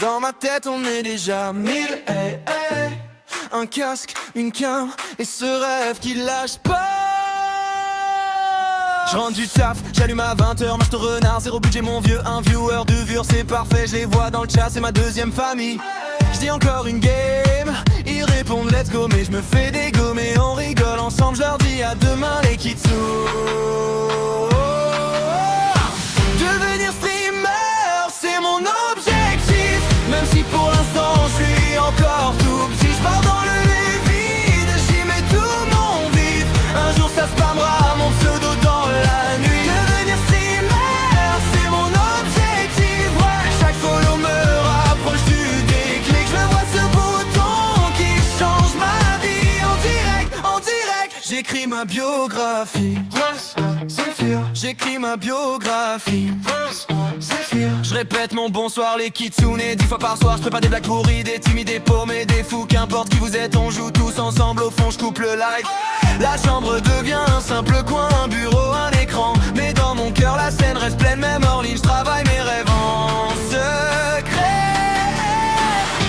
Dans ma tête on est déjà 1000, hey, hey. Un casque, une cam et ce rêve qui lâche pas. Je rentre du taf, j'allume à 20h, marche de renard, zéro budget mon vieux, un viewer, deux vures, c'est parfait, je les vois dans le chat, c'est ma deuxième famille. Je dis encore une game, ils répondent let's go, mais je me fais dégommer, on rigole ensemble, je leur dis à demain les kitsous. Devenir streamer, c'est mon objectif, même si pour l'instant je suis encore tout petit, je pars dans le vide, j'y mets tout mon vif, un jour ça spammera mon pseudo dans la nuit. Devenir streamer, c'est mon objectif, ouais. Chaque follow me rapproche du déclic, je vois ce bouton qui change ma vie. En direct, j'écris ma biographie. J'écris ma biographie. Je répète mon bonsoir les kitsune 10 fois par soir, je prépare des blagues pourries, des timides, des paumés, des fous. Qu'importe qui vous êtes, on joue tous ensemble. Au fond je coupe le live. La chambre devient un simple coin, un bureau, un écran. Mais dans mon cœur la scène reste pleine, même hors ligne, je travaille mes rêves en secret.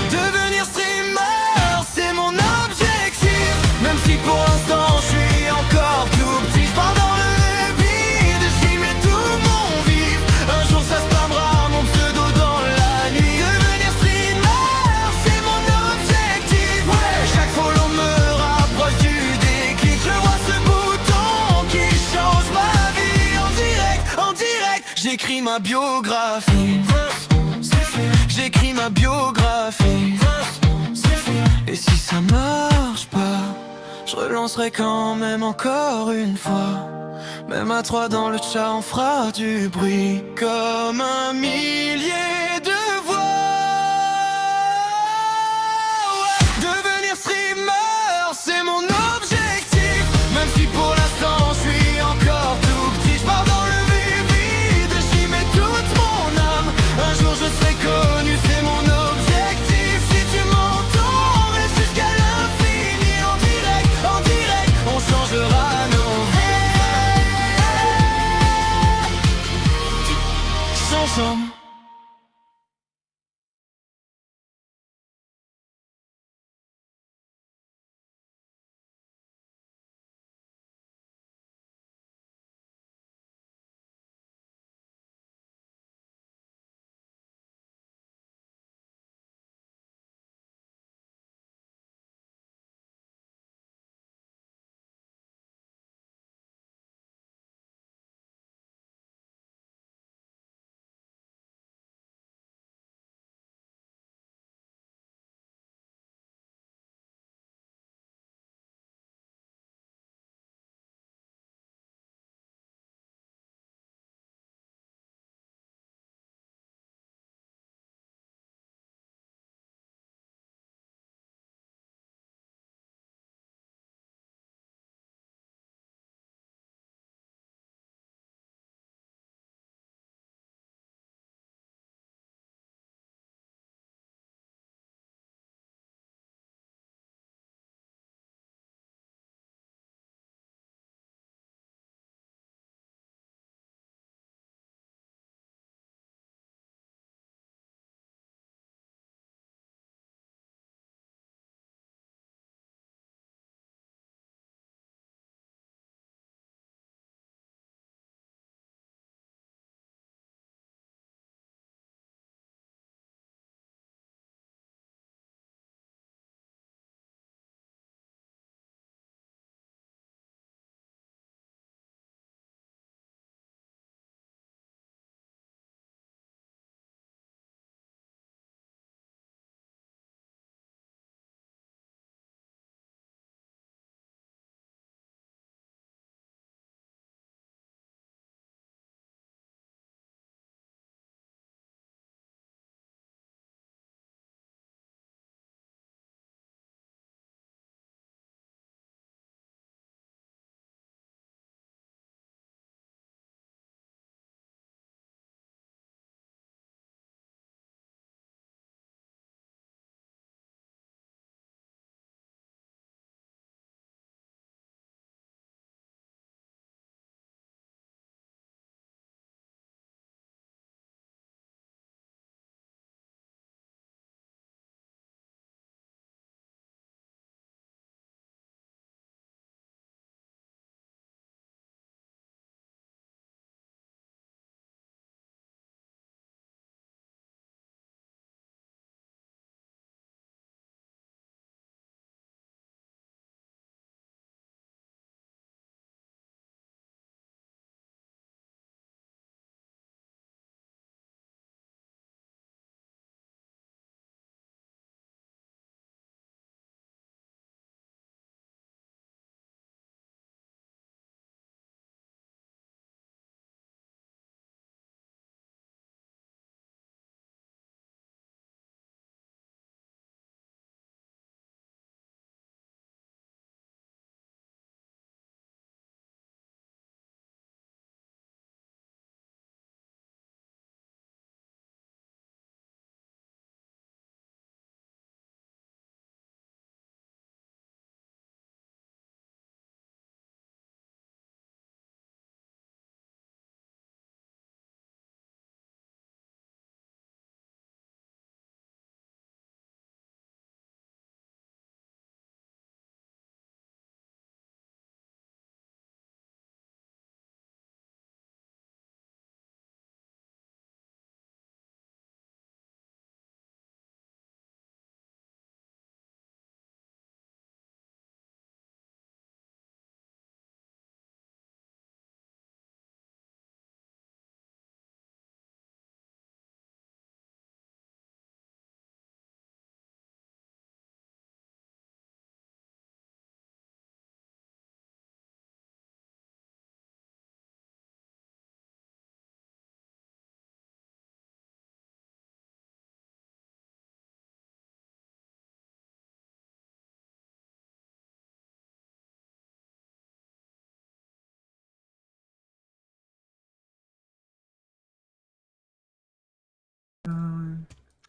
Devenir streamer, c'est mon objectif, même si pour l'instant je suis encore tout petit. Je pars dans le vide, j'y mets tout mon vif, un jour ça spammera mon pseudo dans la nuit. Devenir streamer, c'est mon objectif, ouais. Chaque follow me rapproche du déclic, je vois ce bouton qui change ma vie. En direct, j'écris ma biographie. J'écris ma biographie. Et si ça marche pas, je relancerai quand même encore une fois. Même à 3 dans le chat on fera du bruit comme un millier de voix, ouais. Devenir streamer, c'est mon objectif, même si pour l'instant je suis encore tout petit. Je pars dans le vide, j'y mets toute mon âme, un jour je serai connu, c'est mon objectif. Si tu m'entends, reste jusqu'à l'infini. En direct, on changera nos vies. Ensemble,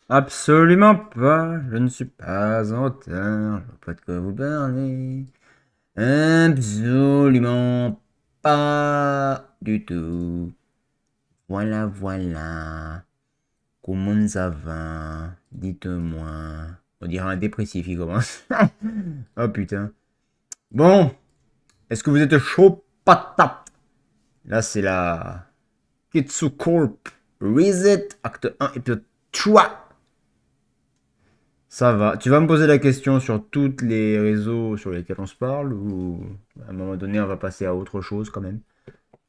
Absolument pas, je ne suis pas en retard, je vois pas de quoi vous parlez. Absolument pas du tout. Voilà, voilà. Comment ça va? Dites-moi. On dirait un dépressif, il commence. Oh putain. Bon, est-ce que vous êtes chaud patate? Là, c'est la Kitsu Corp Reset, acte 1, épisode 3. Ça va. Tu vas me poser la question sur tous les réseaux sur lesquels on se parle ou à un moment donné on va passer à autre chose quand même?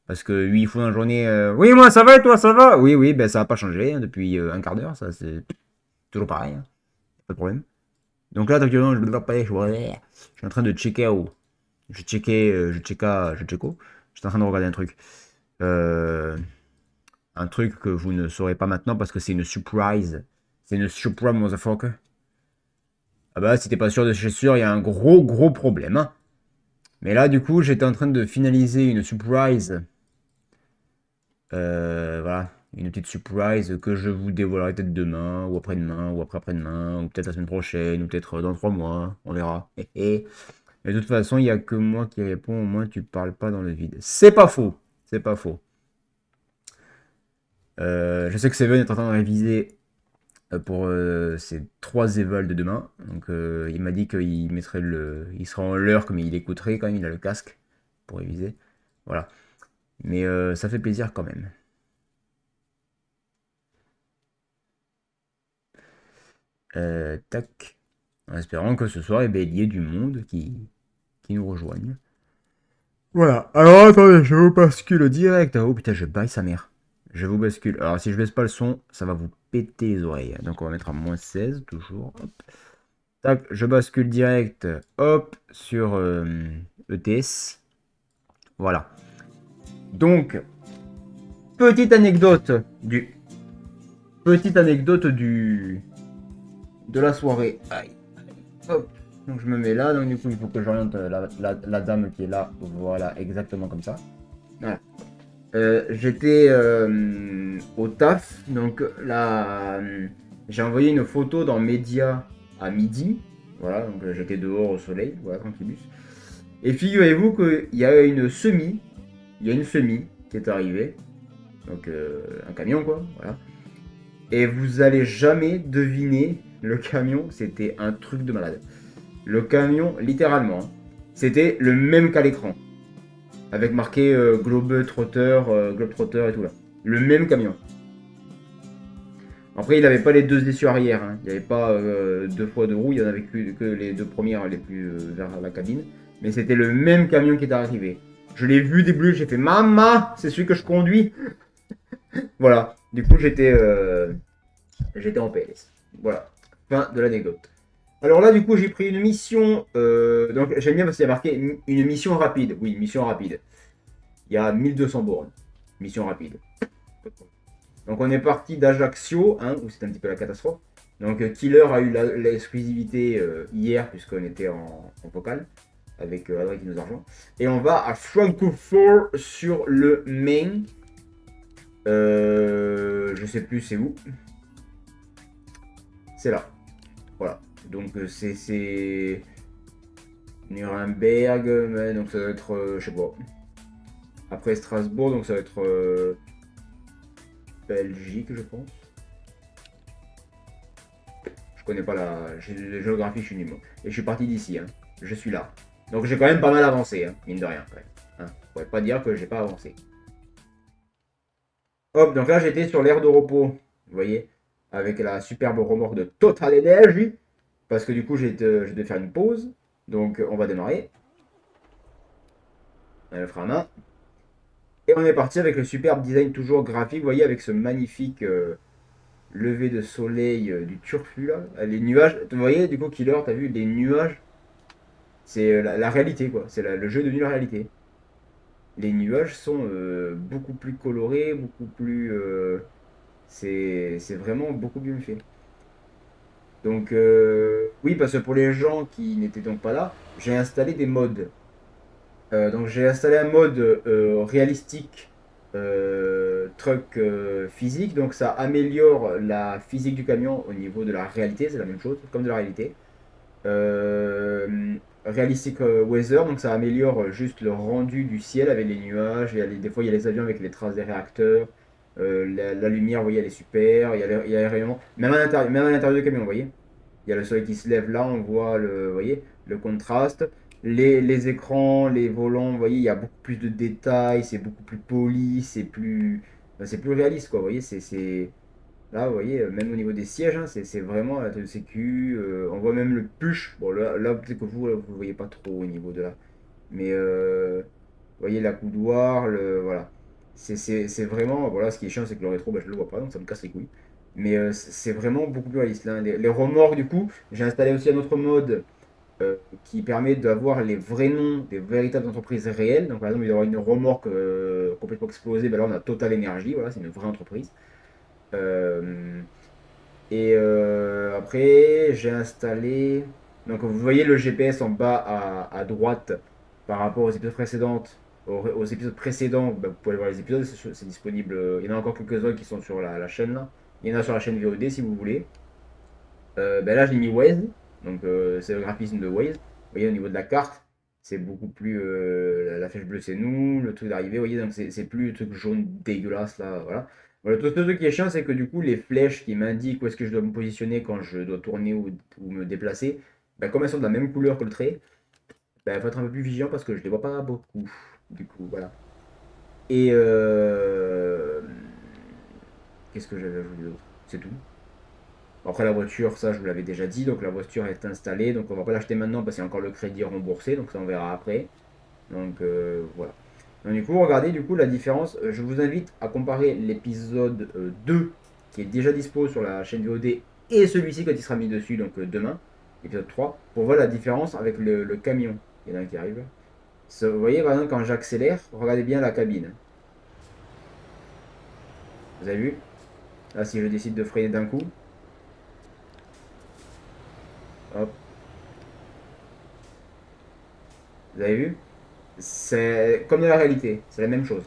Parce que 8 fois dans la journée, oui moi ça va et toi ça va? Oui oui ben ça n'a pas changé hein, depuis un quart d'heure, ça c'est toujours pareil, hein. Pas de problème. Donc là actuellement je suis en train de checker out. Je checko. J'étais en train de regarder Euh, un truc que vous ne saurez pas maintenant parce que c'est une surprise. C'est une surprise motherfucker. Ah bah si t'es pas sûr de chez sûr, il y a un gros problème, hein. Mais là, du coup, j'étais en train de finaliser une surprise. Voilà. Une petite surprise que je vous dévoilerai peut-être demain, ou après-demain, ou après-après-demain, ou peut-être la semaine prochaine, ou peut-être dans 3 mois. On verra. Mais de toute façon, il n'y a que moi qui réponds. Au moins, tu parles pas dans le vide. C'est pas faux. C'est pas faux. Je sais que Seven est en train de réviser pour ses 3 évals de demain. Donc, il m'a dit qu'il mettrait il sera en l'heure, comme il écouterait quand même. Il a le casque pour réviser. Voilà. Mais ça fait plaisir quand même. Tac. En espérant que ce soir, eh ben, il y ait du monde qui nous rejoigne. Voilà. Alors attendez, je vous bascule direct. Oh putain, je baille sa mère. Je vous bascule. Alors si je baisse pas le son, ça va vous péter les oreilles. Donc on va mettre à -16 toujours. Hop. Tac, je bascule direct. Hop, sur ETS. Voilà. Donc, petite anecdote du. Petite anecdote de la soirée. Aïe. Hop. Donc je me mets là, donc du coup il faut que j'oriente la dame qui est là. Voilà, exactement comme ça. Voilà. J'étais au taf, donc là j'ai envoyé une photo dans Média à midi. Voilà, donc j'étais dehors au soleil, voilà, tranquillus. Et figurez-vous qu'il y a il y a une semi qui est arrivée, donc un camion quoi, voilà. Et vous allez jamais deviner le camion, c'était un truc de malade. Le camion, littéralement, hein, c'était le même qu'à l'écran. Avec marqué Globetrotter, Globetrotter et tout là. Le même camion. Après, il n'avait pas les 2 essieux arrière. Hein. Il n'y avait pas 2 fois 2 roues. Il n'y en avait que les 2 premières les plus vers la cabine. Mais c'était le même camion qui est arrivé. Je l'ai vu débouler. J'ai fait Mama, c'est celui que je conduis. Voilà. Du coup, j'étais en PLS. Voilà. Fin de l'anecdote. Alors là, du coup, j'ai pris une mission. Donc, j'aime bien parce qu'il y a marqué une mission rapide. Oui, mission rapide. Il y a 1200 bornes. Mission rapide. Donc on est parti d'Ajaccio, hein, où c'était un petit peu la catastrophe. Donc Killer a eu l'exclusivité hier, puisqu'on était en vocal, avec Adrien qui nous a rejoint. Et on va à Francfort sur le Main. Je sais plus c'est où. C'est là. Voilà. Donc c'est Nuremberg, mais donc ça doit être, je sais pas. Après Strasbourg, donc ça va être Belgique, je pense. Je connais pas la géographie, je suis nul. Et je suis parti d'ici, hein. Je suis là. Donc j'ai quand même pas mal avancé, hein, mine de rien. Quand même. Hein. On pourrait pas dire que j'ai pas avancé. Hop, donc là j'étais sur l'aire de repos, vous voyez, avec la superbe remorque de Total Energy. Parce que du coup j'ai de faire une pause. Donc on va démarrer. On le fera à main. Et on est parti avec le superbe design toujours graphique, vous voyez, avec ce magnifique lever de soleil du turfu là. Les nuages, vous voyez, du coup, Killer, t'as vu, les nuages, c'est la réalité quoi. C'est le jeu devenu la réalité. Les nuages sont beaucoup plus colorés, beaucoup plus. C'est vraiment beaucoup mieux fait. Donc, oui, parce que pour les gens qui n'étaient donc pas là, j'ai installé des modes. Donc, j'ai installé un mode réalistique truck physique, donc ça améliore la physique du camion au niveau de la réalité, c'est la même chose, comme de la réalité. Realistic weather, donc ça améliore juste le rendu du ciel avec les nuages, des fois il y a les avions avec les traces des réacteurs, la lumière, vous voyez, elle est super, il y a les rayonnements, même à l'intérieur du camion, vous voyez. Il y a le soleil qui se lève là, on voit vous voyez, le contraste. Les écrans, les volants, vous voyez, il y a beaucoup plus de détails, c'est beaucoup plus poli, c'est plus réaliste, quoi. Vous voyez, là, vous voyez, même au niveau des sièges, hein, c'est vraiment la tenue de sécu. On voit même le push. Bon, là peut-être que vous ne voyez pas trop au niveau de là. Mais vous voyez la coudoir, voilà. C'est vraiment. Voilà, ce qui est chiant, c'est que le rétro, bah, je le vois pas, donc ça me casse les couilles. Mais c'est vraiment beaucoup plus réaliste. Là. Les remorques, du coup, j'ai installé aussi un autre mode qui permet d'avoir les vrais noms des véritables entreprises réelles. Donc, par exemple, il y aura une remorque complètement explosée. Ben là, on a Total Energy. Voilà, c'est une vraie entreprise. Euh, après, j'ai installé. Donc, vous voyez le GPS en bas à droite par rapport aux épisodes précédentes. Aux épisodes précédents, bah, vous pouvez aller voir les épisodes, c'est disponible. Il y en a encore quelques-uns qui sont sur la chaîne là. Il y en a sur la chaîne VOD si vous voulez. Ben là, j'ai mis Waze, donc c'est le graphisme de Waze. Vous voyez, au niveau de la carte, c'est beaucoup plus. La flèche bleue, c'est nous, le truc d'arrivée, vous voyez, donc c'est plus le truc jaune dégueulasse là, voilà. Voilà, tout ce truc qui est chiant, c'est que du coup, les flèches qui m'indiquent où est-ce que je dois me positionner quand je dois tourner ou me déplacer, ben, comme elles sont de la même couleur que le trait, ben, il faut être un peu plus vigilant parce que je les vois pas beaucoup. Du coup, voilà. Et qu'est-ce que j'avais ajouté d'autre? C'est tout. Après la voiture, ça je vous l'avais déjà dit, donc la voiture est installée, donc on va pas l'acheter maintenant parce qu'il y a encore le crédit remboursé, donc ça on verra après. Donc voilà. Donc du coup, regardez du coup la différence. Je vous invite à comparer l'épisode 2 qui est déjà dispo sur la chaîne VOD et celui-ci quand il sera mis dessus, donc demain, épisode 3, pour voir la différence avec le camion. Il y en a un qui arrive là. Vous voyez par exemple quand j'accélère, regardez bien la cabine. Vous avez vu? Là si je décide de freiner d'un coup, hop, vous avez vu? C'est comme dans la réalité, c'est la même chose.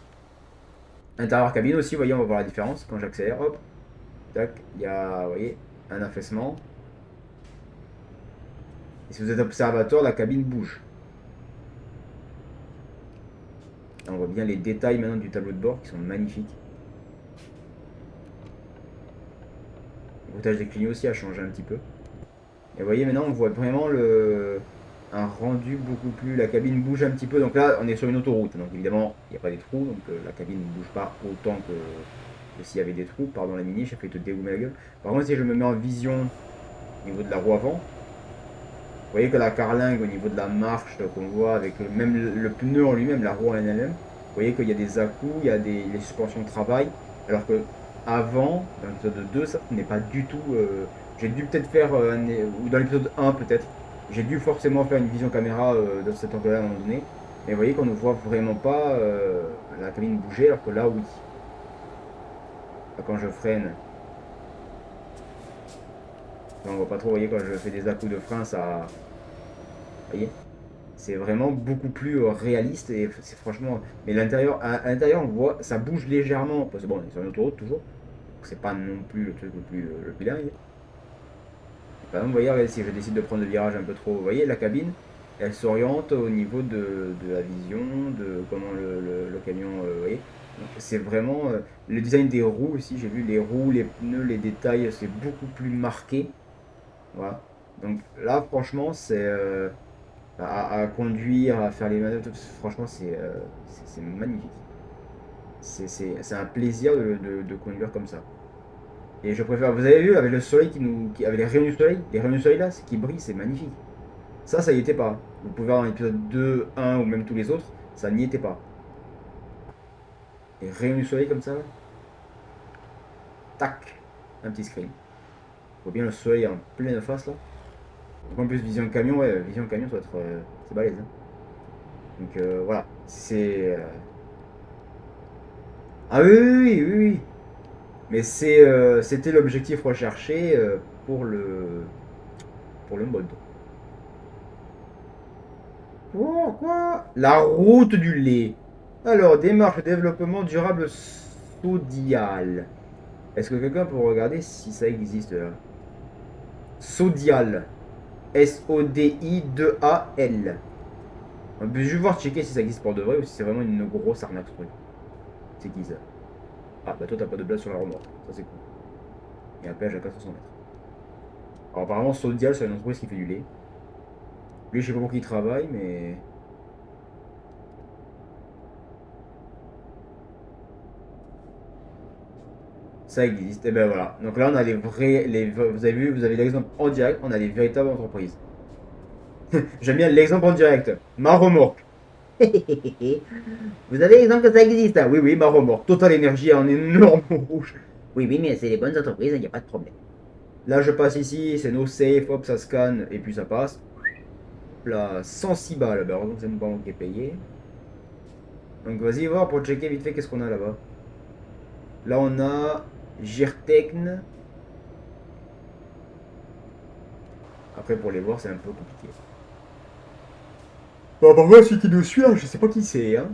Intérieur cabine aussi, vous voyez, on va voir la différence. Quand j'accélère, hop, tac, il y a, vous voyez, un affaissement. Et si vous êtes observateur, la cabine bouge. Là, on voit bien les détails maintenant du tableau de bord qui sont magnifiques. Le routage des clignotants aussi a changé un petit peu. Et vous voyez, maintenant, on voit vraiment un rendu beaucoup plus. La cabine bouge un petit peu. Donc là, on est sur une autoroute. Donc évidemment, il n'y a pas des trous. Donc la cabine ne bouge pas autant que s'il y avait des trous. Pardon la mini, j'ai fait te dégoumer la gueule. Par contre, si je me mets en vision au niveau de la roue avant, vous voyez que la carlingue au niveau de la marche qu'on voit avec même le pneu en lui-même, la roue en elle-même, vous voyez qu'il y a des à-coups, il y a les suspensions de travail, alors que avant, dans l'épisode 2, ça n'est pas du tout. J'ai dû peut-être faire, ou dans l'épisode 1 peut-être, j'ai dû forcément faire une vision caméra de cet angle-là à un moment donné, mais vous voyez qu'on ne voit vraiment pas la cabine bouger, alors que là oui. Là, quand je freine, là, on voit pas trop, vous voyez, quand je fais des à-coups de frein, ça. Vous voyez, c'est vraiment beaucoup plus réaliste et c'est franchement. Mais à l'intérieur, on voit, ça bouge légèrement. Parce que bon, on est sur une autoroute toujours. Donc c'est pas non plus le truc le plus dingue. Par exemple, vous voyez, regardez, si je décide de prendre le virage un peu trop, vous voyez, la cabine, elle s'oriente au niveau de la vision, de comment le camion. Vous voyez. Donc c'est vraiment. Le design des roues aussi, j'ai vu les roues, les pneus, les détails, c'est beaucoup plus marqué. Voilà. Donc là, franchement, c'est. À conduire, à faire les manœuvres, franchement, c'est magnifique. C'est un plaisir de conduire comme ça. Et je préfère, vous avez vu, avec le soleil avec les rayons du soleil, les rayons du soleil là, qui brillent, c'est magnifique. Ça y était pas. Vous pouvez voir dans l'épisode 2, 1 ou même tous les autres, ça n'y était pas. Les rayons du soleil comme ça, là, tac, un petit screen. On voit bien le soleil en pleine face là. Donc en plus, vision camion, ouais, vision camion, ça va être. C'est balèze. Hein. Donc voilà, Ah oui, oui, oui, oui, oui. Mais c'était l'objectif recherché pour le mode. Pourquoi? La route du lait. Alors, démarche de développement durable Sodial. Est-ce que quelqu'un peut regarder si ça existe là? Sodial. Sodi2Al. Je vais voir checker si ça existe pour de vrai ou si c'est vraiment une grosse arnaque ce truc. C'est qui ça? Ah bah toi t'as pas de place sur la remorque. Ça c'est cool. Il y a un péage à 400 mètres. Alors apparemment Sodial c'est une entreprise qui fait du lait. Lui je sais pas pour qui il travaille mais... Ça existe. Et ben voilà. Donc là on a les vrais... vous avez vu, vous avez l'exemple en direct, on a les véritables entreprises. J'aime bien l'exemple en direct. Ma remorque. Vous avez l'exemple que ça existe hein? Oui, oui, ma remorque. Total Énergie en énorme rouge. Oui, oui, mais c'est les bonnes entreprises, il n'y a pas de problème. Là, je passe ici, c'est no safe, hop, ça scanne, et puis ça passe. Là, 106 balles, bah, heureusement que c'est une banque qui est payée. Donc, vas-y, voir pour checker vite fait qu'est-ce qu'on a là-bas. Là, on a Girtechn. Après, pour les voir, c'est un peu compliqué. Bon, par contre, celui qui nous suit, je sais pas qui c'est, hein.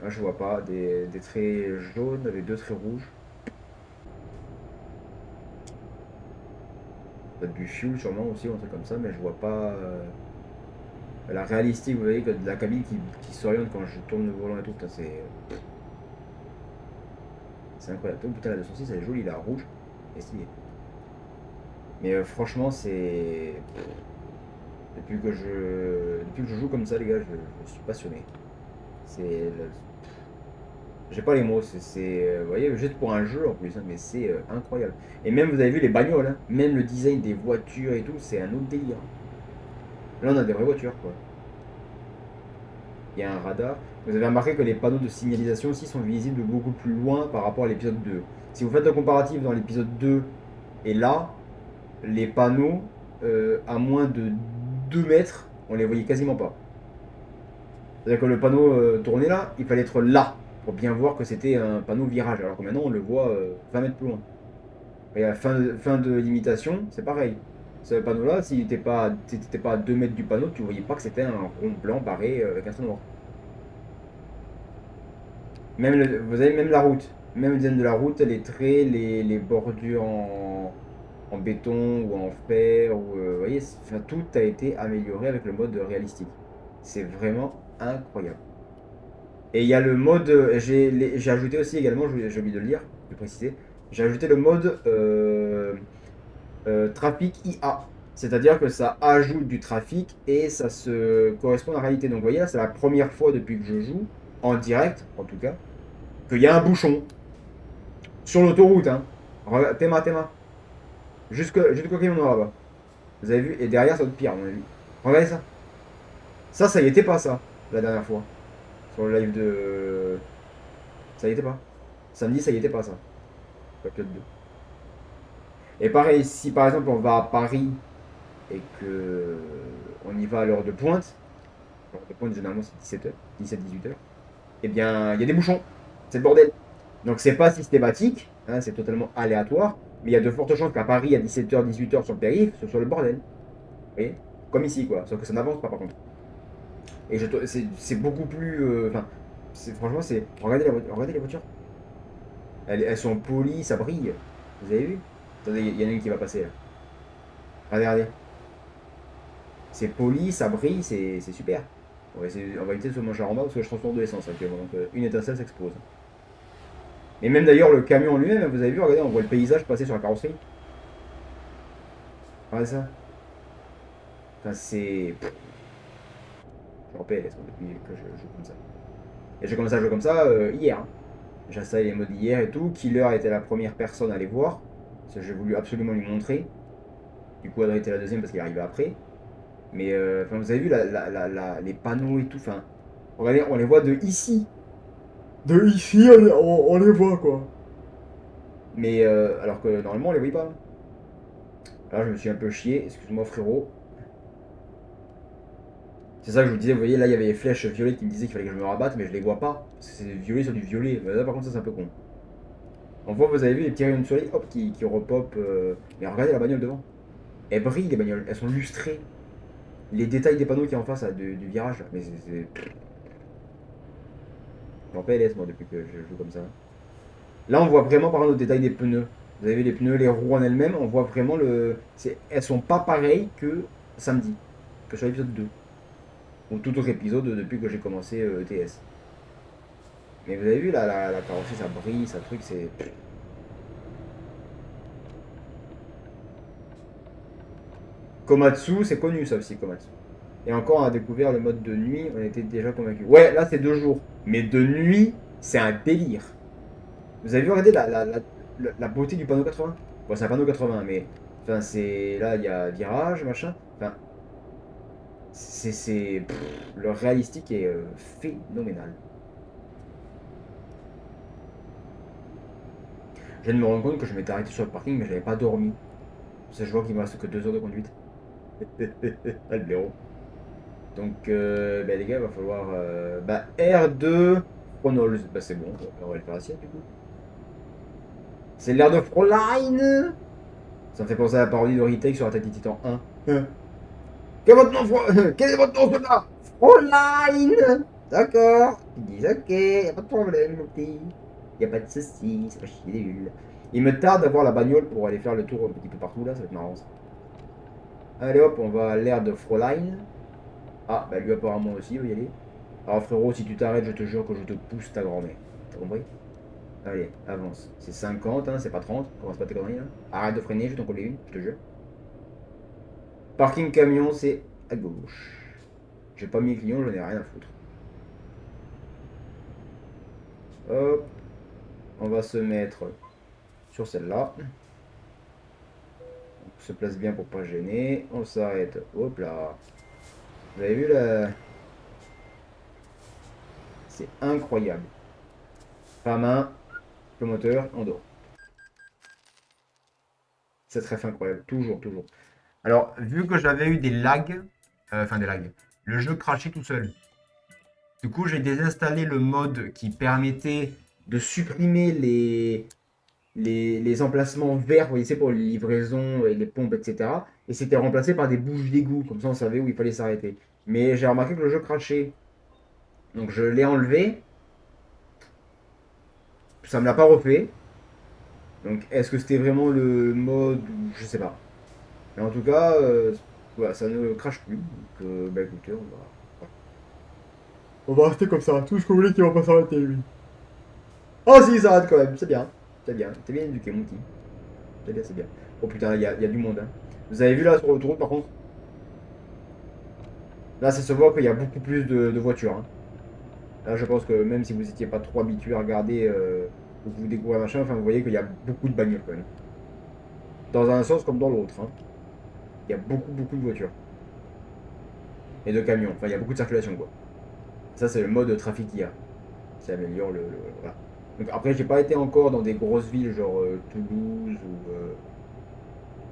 Là, je vois pas. Des traits jaunes avec deux traits rouges. Peut-être du fuel, sûrement aussi, ou un truc comme ça, mais je vois pas. La réalistique, vous voyez, de la cabine qui s'oriente quand je tourne le volant et tout, c'est incroyable. Oh, putain, la 206, elle est jolie, la rouge. Et stylée. Mais franchement, c'est. Depuis que je joue comme ça, les gars, je suis passionné. C'est. J'ai pas les mots, vous voyez, juste pour un jeu en plus, hein, mais c'est incroyable. Et même, vous avez vu les bagnoles, hein, même le design des voitures et tout, c'est un autre délire. Là, on a des vraies voitures, quoi. Il y a un radar. Vous avez remarqué que les panneaux de signalisation aussi sont visibles de beaucoup plus loin par rapport à l'épisode 2. Si vous faites un comparatif dans l'épisode 2 et là, les panneaux à moins de 2 mètres, on les voyait quasiment pas. C'est-à-dire que le panneau tourné là, il fallait être là pour bien voir que c'était un panneau virage. Alors que maintenant, on le voit 20 mètres plus loin. Et à la fin de limitation, c'est pareil. Ce panneau-là, si t'étais pas à 2 mètres du panneau, tu voyais pas que c'était un rond blanc barré avec un trait noir. Même vous avez même la route. Même le design de la route, les traits, les bordures en béton ou en fer. Vous voyez, enfin, tout a été amélioré avec le mode réalistique. C'est vraiment incroyable. Et il y a le mode. J'ai ajouté aussi également, j'ai oublié de le lire, de préciser. J'ai ajouté le mode trafic IA. C'est-à-dire que ça ajoute du trafic et ça se correspond à la réalité. Donc vous voyez là, c'est la première fois depuis que je joue, en direct en tout cas, qu'il y a un bouchon sur l'autoroute. Hein. Regarde, Théma. Jusqu'au camion noir là-bas. Vous avez vu? Et derrière, ça va être pire, à mon avis. Regardez ça. Ça y était pas, ça, la dernière fois. Sur le live de. Ça y était pas. Samedi, ça y était pas, ça. Papiot 2. Et pareil, si par exemple on va à Paris et que on y va à l'heure de pointe, l'heure de pointe généralement c'est 17h, 17-18h, eh bien il y a des bouchons. C'est le bordel. Donc c'est pas systématique, hein, c'est totalement aléatoire, mais il y a de fortes chances qu'à Paris à 17h, 18h sur le périph', ce soit le bordel. Vous voyez? Comme ici quoi, sauf que ça n'avance pas par contre. Et c'est beaucoup plus. Enfin, franchement, c'est. Regardez les voitures. Elles sont polies, ça brille. Vous avez vu? Attendez, il y en a une qui va passer là. Regardez. C'est poli, ça brille, c'est super. On va éviter de se manger en bas parce que je transporte de l'essence actuellement. Donc une étincelle s'expose. Et même d'ailleurs, le camion en lui-même, vous avez vu, regardez, on voit le paysage passer sur la carrosserie. Regardez ça. Enfin, c'est. Je rappelle, depuis que je joue comme ça. Et j'ai commencé à jouer comme ça hier. Hein. J'ai installé les modes hier et tout. Killer était la première personne à les voir. Parce que j'ai voulu absolument lui montrer. Du coup, Adrien était la deuxième parce qu'il arrivait après. Mais vous avez vu les panneaux et tout. Enfin, regardez, on les voit de ici. De ici, on les voit quoi. Mais alors que normalement, on les voyait pas. Alors je me suis un peu chié. Excuse-moi, frérot. C'est ça que je vous disais, vous voyez, là il y avait les flèches violettes qui me disaient qu'il fallait que je me rabatte, mais je les vois pas. Parce que c'est violet sur du violet. Mais là par contre, ça c'est un peu con. On voit, vous avez vu les petits rayons de soleil, hop, qui repop. Mais regardez la bagnole devant. Elles brillent les bagnoles, elles sont lustrées. Les détails des panneaux qui est en face là, du virage, là. Mais c'est... Je m'en PLS moi depuis que je joue comme ça. Là on voit vraiment par exemple le détail des pneus. Vous avez vu les pneus, les roues en elles-mêmes, on voit vraiment le... Elles sont pas pareilles que samedi, que sur l'épisode 2. Ou tout autre épisode depuis que j'ai commencé ETS. Mais vous avez vu là, la carrosserie, ça brille, ça truc, c'est... Komatsu, c'est connu ça aussi, Komatsu. Et encore, on a découvert le mode de nuit, on était déjà convaincus. Ouais, là c'est 2 jours. Mais de nuit, c'est un délire. Vous avez vu, regardez la beauté du panneau 80. Bon, c'est un panneau 80, mais... Enfin, c'est... Là, il y a virage, machin. Enfin, le réalistique est phénoménal. Je viens de me rendre compte que je m'étais arrêté sur le parking, mais je n'avais pas dormi. Ça, je vois qu'il me reste que 2 heures de conduite. Ah, le blaireau. Donc, bah, les gars, il va falloir... bah, R2 Chronols. Bah, c'est bon, on va le faire assiette, du coup. C'est l'air de Fräulein. Ça me fait penser à la parodie de Retake sur Attaque des Titans 1. Quel est votre nom, Quel est votre nom, celui-là? Fräulein. D'accord. Ils disent ok, y a pas de problème, mon petit. Y a pas de soucis, c'est pas chier des bulles. Il me tarde d'avoir la bagnole pour aller faire le tour un petit peu partout, là, ça va être marrant, ça. Allez hop, on va à l'air de Fräulein. Ah, bah lui apparemment aussi, il va y aller. Alors frérot, si tu t'arrêtes, je te jure que je te pousse ta grand-mère. T'as compris? Allez, avance. C'est 50, hein, c'est pas 30. Commence pas tes conneries, là. Arrête de freiner, je vais t'en coller une, je te jure. Parking camion, c'est à gauche. J'ai pas mis client, j'en ai rien à foutre. Hop. On va se mettre sur celle-là. On se place bien pour pas gêner. On s'arrête. Hop là. Vous avez vu là? C'est incroyable. Pas main, le moteur, on dort. C'est très incroyable. Toujours, toujours. Alors, vu que j'avais eu des lags, enfin des lags, le jeu crachait tout seul. Du coup, j'ai désinstallé le mode qui permettait de supprimer les emplacements verts, vous voyez, c'est pour les livraisons et les pompes, etc. Et c'était remplacé par des bouches d'égout, comme ça on savait où il fallait s'arrêter. Mais j'ai remarqué que le jeu crachait. Donc je l'ai enlevé, ça me l'a pas refait. Donc est-ce que c'était vraiment le mode, je sais pas. Mais en tout cas, voilà, ça ne crache plus. Donc bah écoutez, on va rester comme ça. Tout ce que vous voulez qu'il va pas s'arrêter lui. Oh si, il s'arrête quand même, c'est bien. C'est bien, t'es bien éduqué mon petit. C'est bien, c'est bien. Oh putain, il y a du monde. Hein. Vous avez vu là sur l'autoroute par contre? Là, ça se voit qu'il y a beaucoup plus de voitures. Hein. Là, je pense que même si vous n'étiez pas trop habitué à regarder ou que vous découvrez machin, enfin, vous voyez qu'il y a beaucoup de bagnoles quand même. Dans un sens comme dans l'autre. Hein. Il y a beaucoup, beaucoup de voitures. Et de camions. Enfin, il y a beaucoup de circulation, quoi. Ça, c'est le mode trafic qu'il y a. Ça améliore voilà. Donc après, j'ai pas été encore dans des grosses villes genre Toulouse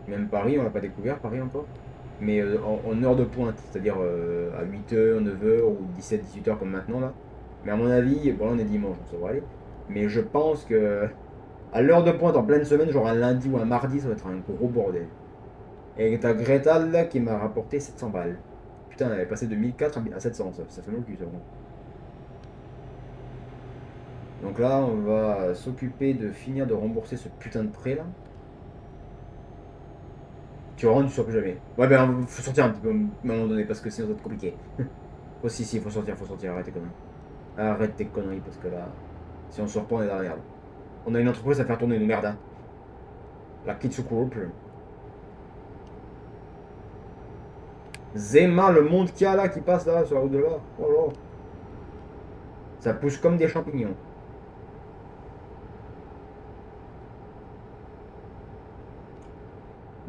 ou même Paris. On l'a pas découvert, Paris encore. Mais en heure de pointe, c'est-à-dire à 8h, 9h ou 17-18h comme maintenant là. Mais à mon avis, bon là on est dimanche, donc ça va aller. Mais je pense que à l'heure de pointe en pleine semaine, genre un lundi ou un mardi, ça va être un gros bordel. Et t'as Greta là qui m'a rapporté 700 balles. Putain, elle est passée de 1004 à 700, ça fait mal au cul ça. Bon. Donc là, on va s'occuper de finir de rembourser ce putain de prêt là. Tu vas rendre, tu sors plus jamais. Ouais, ben faut sortir un petit peu à un moment donné parce que sinon ça va être compliqué. Oh si, si, faut sortir, arrête tes conneries. Arrête tes conneries parce que là, si on sort pas, on est dans la merde. On a une entreprise à faire tourner, nous merde. Hein. La Kitsu Group. Zema, le monde qu'il y a là qui passe là sur la route de là. Oh là. Ça pousse comme des champignons.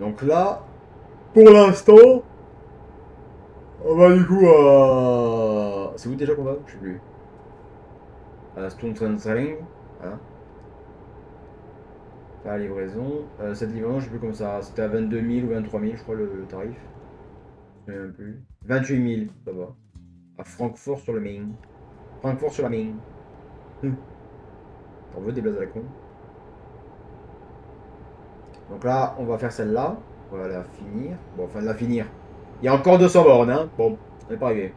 Donc là, pour l'instant, on va du coup à... C'est où déjà qu'on va? Je sais plus. À Stuntrensring. Voilà. La livraison. Cette livraison, je sais plus comme ça. C'était à 22 000 ou 23 000, je crois, le tarif. Je ne sais même plus. 28 000, ça va. À Francfort sur le Main. Francfort sur la Main. On veut des blagues à la con. Donc là, on va faire celle-là. On va la finir. Bon, enfin, la finir. Il y a encore 200 bornes, hein. Bon, on n'est pas arrivé.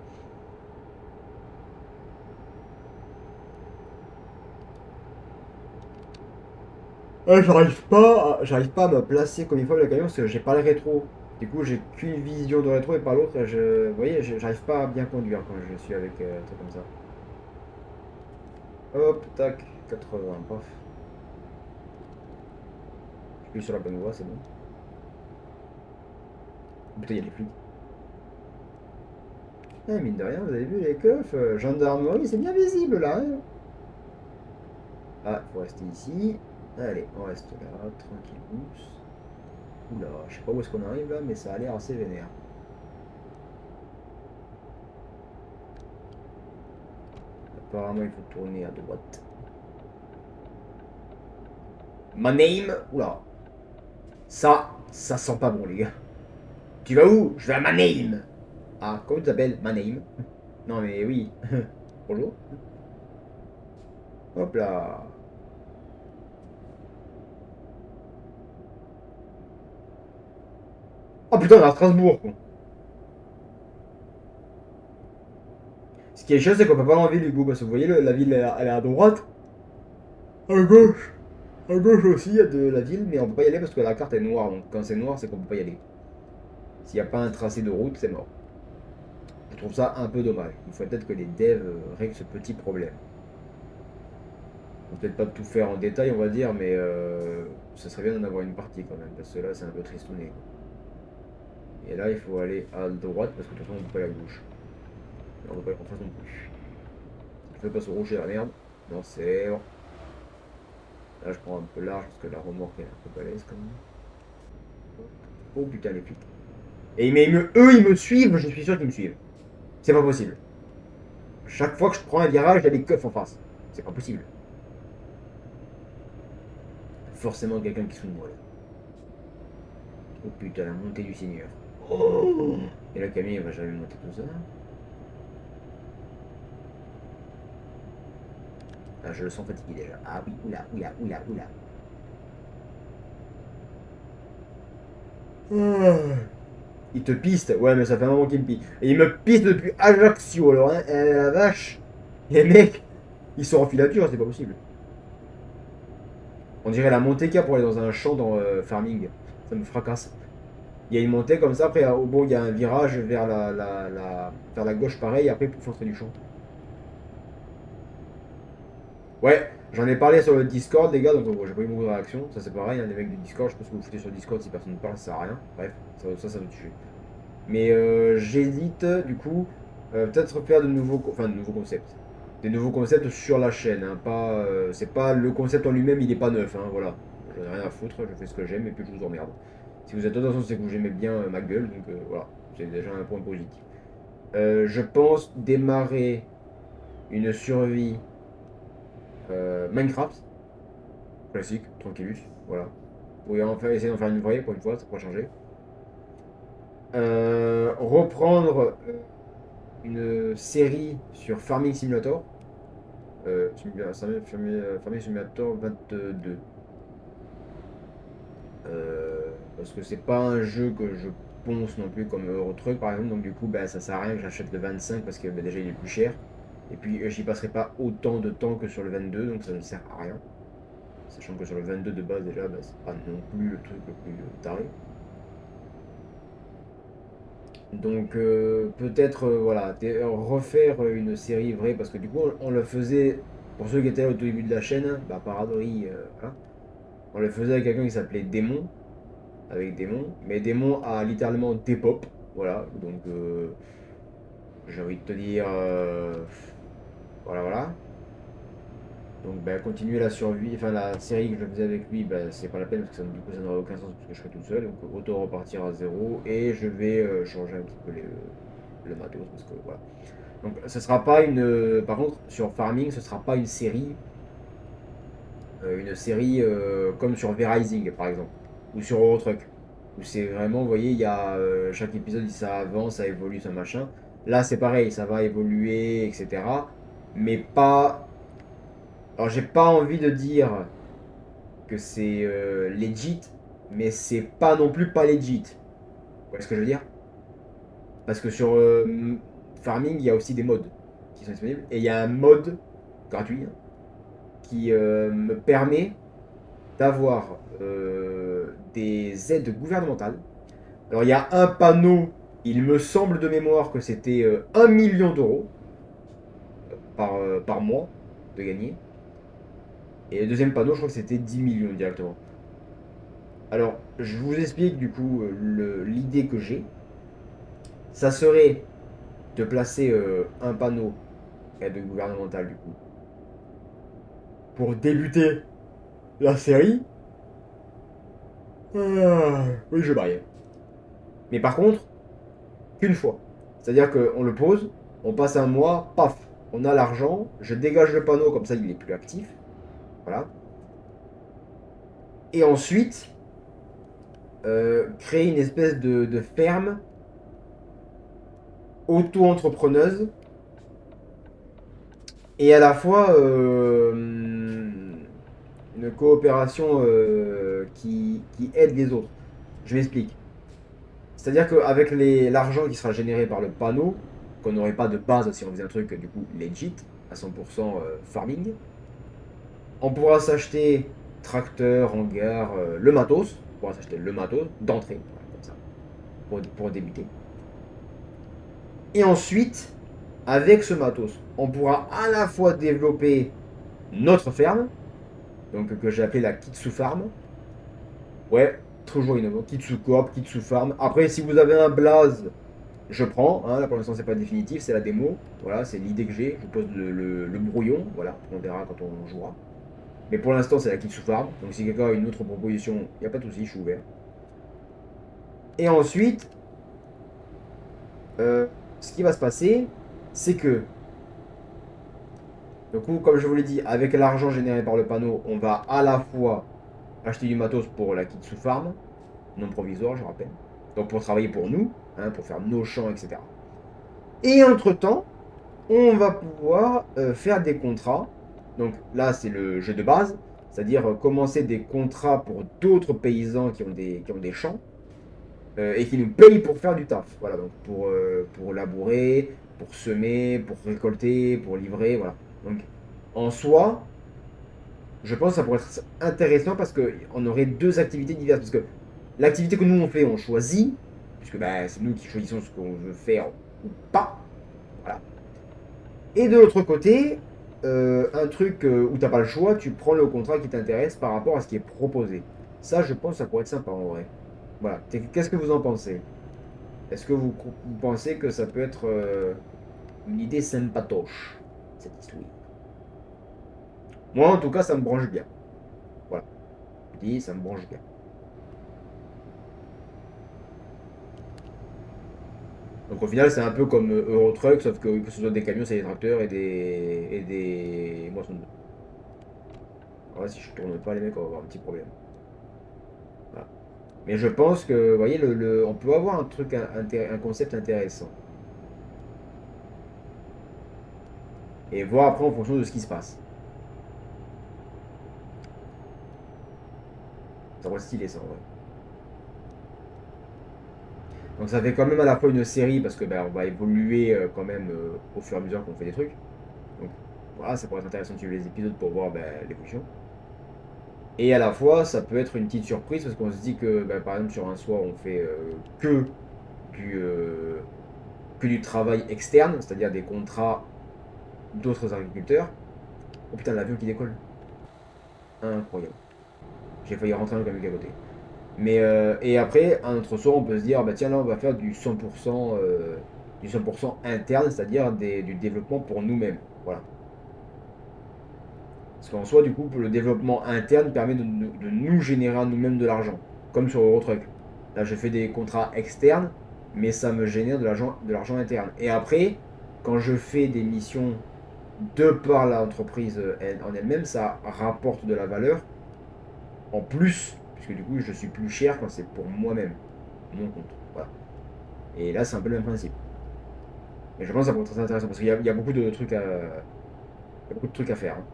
J'arrive pas à me placer comme il faut avec le camion parce que j'ai pas le rétro. Du coup, j'ai qu'une vision de rétro et pas l'autre. Vous voyez, j'arrive pas à bien conduire quand je suis avec un truc comme ça. Hop, tac, 80, paf. Je suis sur la bonne voie, c'est bon. Putain, il y a les flics. Eh, mine de rien, vous avez vu les keufs, gendarmerie, c'est bien visible là. Hein. Ah, faut rester ici. Allez, on reste là, tranquille. Oula, je sais pas où est-ce qu'on arrive là, mais ça a l'air assez vénère. Apparemment, il faut tourner à droite. My name. Oula. Ça sent pas bon, les gars. Tu vas où? Je vais à my name. Ah, comment tu t'appelles? My name. Non, mais oui. Bonjour. Hop là. Oh putain, on est à Strasbourg, quoi. Ce qui est chiant, c'est qu'on peut pas aller en ville, du coup, parce que vous voyez, la ville, elle est à droite. À gauche. À gauche aussi, il y a de la ville, mais on peut pas y aller parce que la carte est noire. Donc quand c'est noir, c'est qu'on peut pas y aller. S'il n'y a pas un tracé de route, c'est mort. Je trouve ça un peu dommage. Il faut peut-être que les devs règlent ce petit problème. On peut peut-être pas tout faire en détail, on va dire, mais ça serait bien d'en avoir une partie quand même, parce que là, c'est un peu tristouné. Et là, il faut aller à droite, parce que de toute façon, on peut pas aller à gauche. On peut pas aller en face non plus. Je fais pas se rouger la merde. Non, c'est bon. Là, je prends un peu large, parce que la remorque est un peu balèze quand même. Oh putain, les flics. Et eux, ils me suivent, je suis sûr qu'ils me suivent. C'est pas possible. Chaque fois que je prends un virage, il y a des keufs en face. C'est pas possible. Forcément quelqu'un qui se moi là. Oh putain, la montée du Seigneur. Oh. Et le camion, il va jamais monter tout ça. Ah, je le sens fatigué déjà. Ah oui, oula, oula, oula, oula. Ah. Il te piste. Ouais, mais ça fait un moment qu'il me piste. Et il me piste depuis Ajaccio, alors, hein. La vache. Les mecs, ils sont en filature, c'est pas possible. On dirait la montée qu'il y a pour aller dans un champ dans Farming. Ça me fracasse. Il y a une montée comme ça, après au bon il y a un virage vers vers la gauche pareil, après pour rentrer du champ. Ouais, j'en ai parlé sur le Discord les gars, donc bon, j'ai pas eu beaucoup de réactions, ça c'est pareil, hein, les mecs du Discord, je pense que vous foutez sur le Discord si personne ne parle, ça sert à rien. Bref, ça me tue. Mais j'hésite du coup, peut-être faire de nouveaux concepts. Des nouveaux concepts sur la chaîne, hein, pas, c'est pas le concept en lui-même, il est pas neuf, hein, voilà. J'en ai rien à foutre, je fais ce que j'aime et puis je vous emmerde. Si vous êtes de toute façon, c'est que vous aimez bien ma gueule, donc voilà, c'est déjà un point positif. Je pense démarrer une survie Minecraft, classique, tranquillus, voilà. Pour essayer d'en faire une vraie pour une fois, ça pourrait changer. Reprendre une série sur Farming Simulator. Farming Simulator 22. Parce que c'est pas un jeu que je ponce non plus comme Eurotruck par exemple, donc du coup bah, ça sert à rien que j'achète le 25 parce que bah, déjà il est plus cher. Et puis j'y passerai pas autant de temps que sur le 22, donc ça ne sert à rien. Sachant que sur le 22 de base déjà, bah, c'est pas non plus le truc le plus taré. Donc peut-être voilà, refaire une série vraie, parce que du coup on le faisait, pour ceux qui étaient là au tout début de la chaîne, bah Paradori, voilà. On le faisait avec quelqu'un qui s'appelait Démon, avec Démon, mais Démon a littéralement Dépop, voilà, donc j'ai envie de te dire, voilà voilà. Donc bah, continuer la survie, enfin la série que je faisais avec lui, bah, c'est pas la peine parce que du coup ça n'aurait aucun sens parce que je serais tout seul, donc autant repartir à zéro et je vais changer un petit peu le matos parce que voilà. Donc ce sera pas par contre sur Farming ce sera pas une série comme sur V-Rising par exemple ou sur Eurotruck où c'est vraiment, vous voyez, il y a chaque épisode ça avance, ça évolue, ça machin. Là c'est pareil, ça va évoluer, etc. Mais pas. Alors j'ai pas envie de dire que c'est legit, mais c'est pas non plus pas legit. Vous voyez ce que je veux dire? Parce que sur Farming, il y a aussi des modes qui sont disponibles. Et il y a un mode gratuit hein, qui me permet d'avoir des aides gouvernementales. Alors il y a un panneau, il me semble de mémoire que c'était 1 million d'euros par mois de gagner. Et le deuxième panneau, je crois que c'était 10 millions directement. Alors, je vous explique du coup l'idée que j'ai. Ça serait de placer un panneau aide gouvernementale du coup pour débuter la série. Oui, je baille. Mais par contre, qu'une fois. C'est-à-dire qu'on le pose, on passe un mois, paf, on a l'argent, je dégage le panneau comme ça il est plus actif. Voilà. Et ensuite, créer une espèce de ferme auto-entrepreneuse et à la fois une coopération qui aide les autres. Je m'explique. C'est-à-dire qu'avec l'argent qui sera généré par le panneau, qu'on n'aurait pas de base si on faisait un truc du coup legit, à 100% farming, on pourra s'acheter tracteur, hangar, le matos, on pourra s'acheter le matos d'entrée, voilà, comme ça, pour débuter. Et ensuite, avec ce matos, on pourra à la fois développer notre ferme, donc que j'ai appelé la Kitsu Farm. Ouais, toujours innovant. Kitsu Coop, Kitsu Farm. Après, si vous avez un blaze, je prends. Hein, là pour l'instant, c'est pas définitif, c'est la démo. Voilà, c'est l'idée que j'ai. Je pose le brouillon. Voilà, on verra quand on jouera. Mais pour l'instant, c'est la Kitsu Farm. Donc si quelqu'un a une autre proposition, il n'y a pas de souci, je suis ouvert. Et ensuite, ce qui va se passer, c'est que du coup, comme je vous l'ai dit, avec l'argent généré par le panneau, on va à la fois acheter du matos pour la Kitsu Farm, non provisoire, je rappelle. Donc pour travailler pour nous, hein, pour faire nos champs, etc. Et entre-temps, on va pouvoir faire des contrats. Donc là, c'est le jeu de base, c'est-à-dire commencer des contrats pour d'autres paysans qui ont des champs et qui nous payent pour faire du taf. Voilà, donc pour labourer, pour semer, pour récolter, pour livrer, voilà. Donc en soi, je pense que ça pourrait être intéressant parce qu'on aurait deux activités diverses. Parce que l'activité que nous on fait, on choisit, puisque bah, c'est nous qui choisissons ce qu'on veut faire ou pas. Voilà. Et de l'autre côté, un truc où t'as pas le choix, tu prends le contrat qui t'intéresse par rapport à ce qui est proposé. Ça, je pense que ça pourrait être sympa en vrai. Voilà. Qu'est-ce que vous en pensez? Est-ce que vous pensez que ça peut être une idée sympatoche, cette histoire? Moi, en tout cas, ça me branche bien. Voilà. Je dis, ça me branche bien. Donc au final, c'est un peu comme Eurotruck, sauf que ce soit des camions, c'est des tracteurs et des moissonneuses. Alors là, si je tourne pas, les mecs, on va avoir un petit problème. Voilà. Mais je pense que, vous voyez, on peut avoir un truc, un concept intéressant. Et voir après en fonction de ce qui se passe. Ça va être stylé, ça, en vrai. Donc ça fait quand même à la fois une série, parce que ben, on va évoluer quand même au fur et à mesure qu'on fait des trucs. Donc voilà, ça pourrait être intéressant de suivre les épisodes pour voir ben, l'évolution. Et à la fois, ça peut être une petite surprise parce qu'on se dit que, bah, par exemple, sur un soir, on fait du, euh, que du travail externe, c'est-à-dire des contrats d'autres agriculteurs. Oh putain, l'avion qui décolle. Incroyable. J'ai failli rentrer dans le camion à côté. Mais, et après, un autre soir, on peut se dire, bah tiens, là, on va faire du 100% interne, c'est-à-dire du développement pour nous-mêmes. Voilà. Parce qu'en soi, du coup, le développement interne permet de nous générer à nous-mêmes de l'argent. Comme sur Eurotruck. Là, je fais des contrats externes, mais ça me génère de l'argent interne. Et après, quand je fais des missions de par l'entreprise en elle-même, ça rapporte de la valeur en plus, puisque du coup, je suis plus cher quand c'est pour moi-même, mon compte. Voilà. Et là, c'est un peu le même principe. Mais je pense que ça pourrait être très intéressant parce qu'il y a beaucoup de trucs à faire. Hein.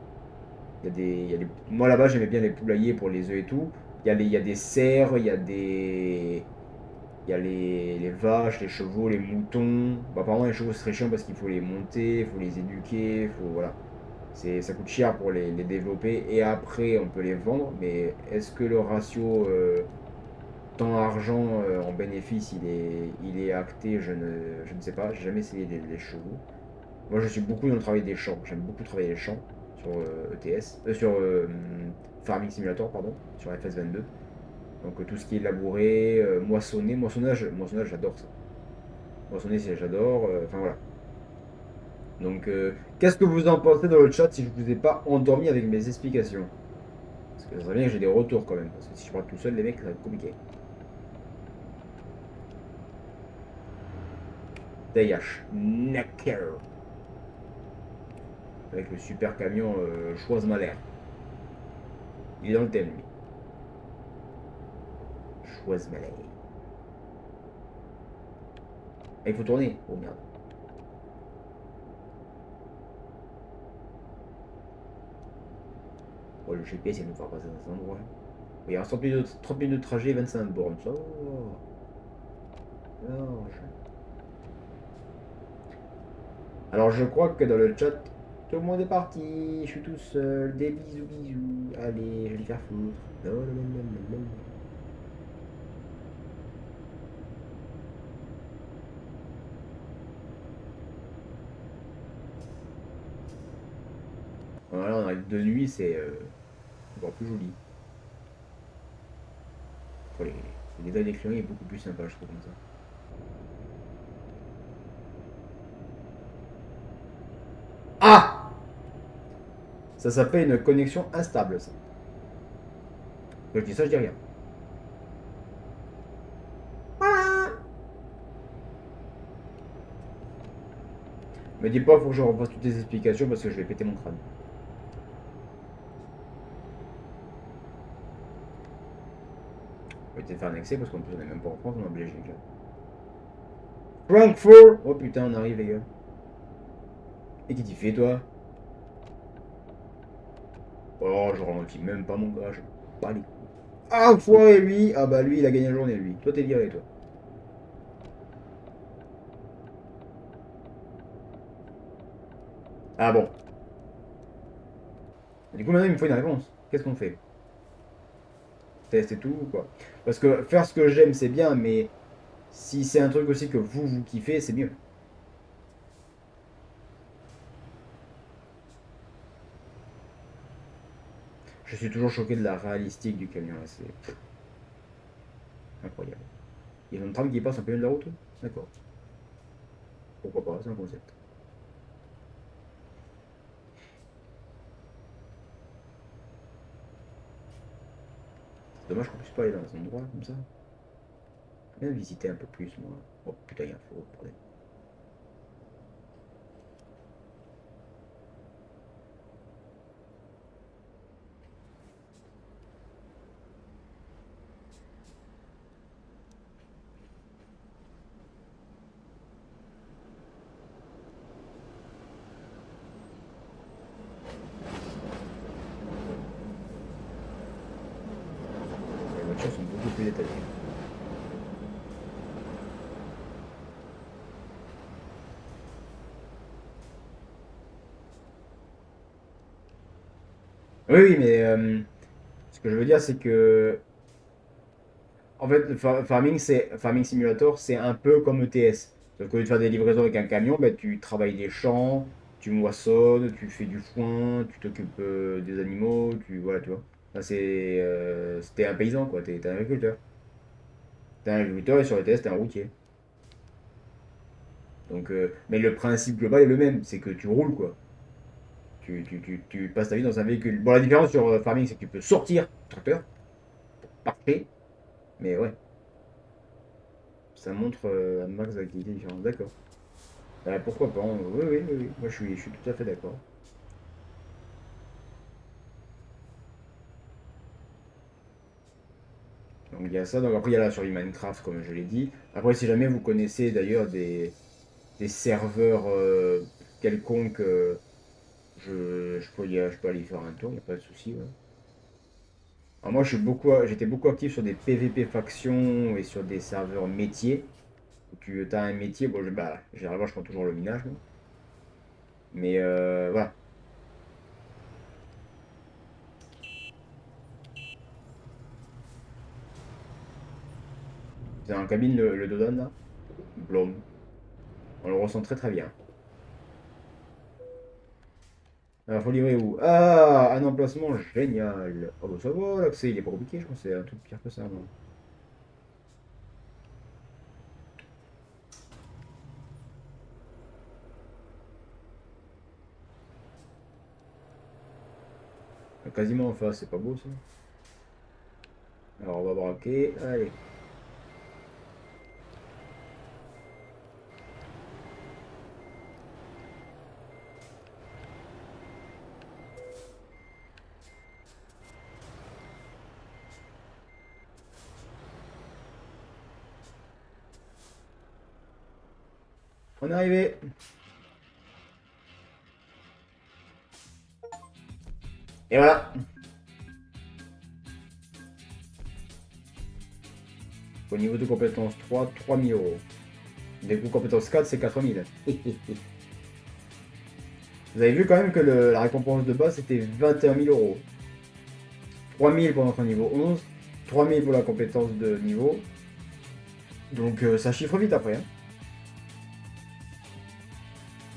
Moi là-bas, j'aimais bien les poulaillers pour les œufs et tout. Il y a des cerfs, il y a des. Il y a les vaches, les chevaux, les moutons. Bah, apparemment, les chevaux, c'est très chiant parce qu'il faut les monter, il faut les éduquer, faut, voilà. Ça coûte cher pour les développer et après, on peut les vendre. Mais est-ce que le ratio temps argent en bénéfice, il est acté? Je ne sais pas. J'ai jamais essayé les chevaux. Moi, je suis beaucoup dans le travail des champs. J'aime beaucoup travailler les champs sur ETS, sur Farming Simulator, pardon, sur FS22. Donc tout ce qui est labouré, moissonner, moissonnage, j'adore ça. Moissonner, j'adore. Enfin voilà. Donc qu'est-ce que vous en pensez dans le chat si je vous ai pas endormi avec mes explications? Parce que ça serait bien que j'ai des retours quand même. Parce que si je parle tout seul, les mecs, ça va être compliqué. Dayash, Necker. Avec le super camion Schwarzmaler. Il est dans le thème, lui. Schwarzmaler. Ah, il faut tourner. Oh merde. Oh, le GPS, il va nous faire passer dans cet endroit. Il y a 30 minutes de trajet, 25 bornes. Ça va. Large. Alors, je crois que dans le chat, tout le monde est parti. Je suis tout seul. Des bisous, bisous. Allez, je vais les faire foutre. Lalalala. Voilà, on arrive de nuit, c'est encore plus joli. Enfin, les détails d'écrivain est beaucoup plus sympa, je trouve, comme ça. Ah! Ça s'appelle une connexion instable, ça. Quand je dis ça, je dis rien. Me dis pas, faut que je refasse toutes les explications parce que je vais péter mon crâne. On va peut-être faire un excès parce qu'en plus, on n'est même pas en France, on est en Belgique. Là. Frankfurt! Oh putain, on arrive, les gars. Et qui t'y fait, toi? Oh, je ralentis même pas mon gars, je pas les couilles. Ah, foiré, lui! Ah bah lui, il a gagné la journée, lui. Toi, t'es viré, toi. Ah bon. Du coup, maintenant, il me faut une réponse. Qu'est-ce qu'on fait? Test et tout, ou quoi? Parce que faire ce que j'aime, c'est bien, mais si c'est un truc aussi que vous kiffez, c'est mieux. Je suis toujours choqué de la réalistique du camion, là, c'est incroyable. Il y a une trame qui passe en plein de la route? D'accord. Pourquoi pas, c'est un concept. C'est dommage qu'on puisse pas aller dans un endroit comme ça. Je vais bien visiter un peu plus, moi. Oh putain, il y a un faux problème. Les voitures sont beaucoup plus détaillées. Oui, oui, mais ce que je veux dire, c'est que en fait, le Farming Simulator, c'est un peu comme ETS. Donc, au lieu de faire des livraisons avec un camion, ben, tu travailles des champs, tu moissonnes, tu fais du foin, tu t'occupes des animaux, voilà, tu vois. Enfin, c'était un paysan, quoi. T'es un agriculteur. T'es un agriculteur et sur ETS, t'es un routier. Donc, mais le principe global est le même, c'est que tu roules, quoi. Tu passes ta vie dans un véhicule. Bon, la différence sur Farming, c'est que tu peux sortir du tracteur, parfait, mais ouais, ça montre un max d'activités différentes. D'accord. Pourquoi pas? Oui, oui, oui, oui. Moi, je suis tout à fait d'accord. Donc, il y a ça. Donc, après, il y a la survie Minecraft, comme je l'ai dit. Après, si jamais vous connaissez d'ailleurs des serveurs quelconques, je peux aller y faire un tour, il n'y a pas de souci. Ouais. Alors moi, j'étais beaucoup actif sur des PVP factions et sur des serveurs métiers. Où tu as un métier, bon, bah, généralement, je prends toujours le minage, moi. Mais voilà. C'est en cabine le Dodon, là. Blom. On le ressent très très bien. Alors, faut livrer où? Ah, un emplacement génial. Oh, bah ça va, l'accès, il est pas compliqué, je pense que c'est un truc pire que ça, moi. Quasiment en face, c'est pas beau, ça. Alors, on va braquer. Allez. On est arrivé. Et voilà. Au niveau de compétence 3, 3000 euros. Du coup, compétence 4, c'est 4000. Vous avez vu quand même que la récompense de base, c'était 21 000 euros. 3000 pour notre niveau 11, 3000 pour la compétence de niveau. Donc ça chiffre vite après. Hein.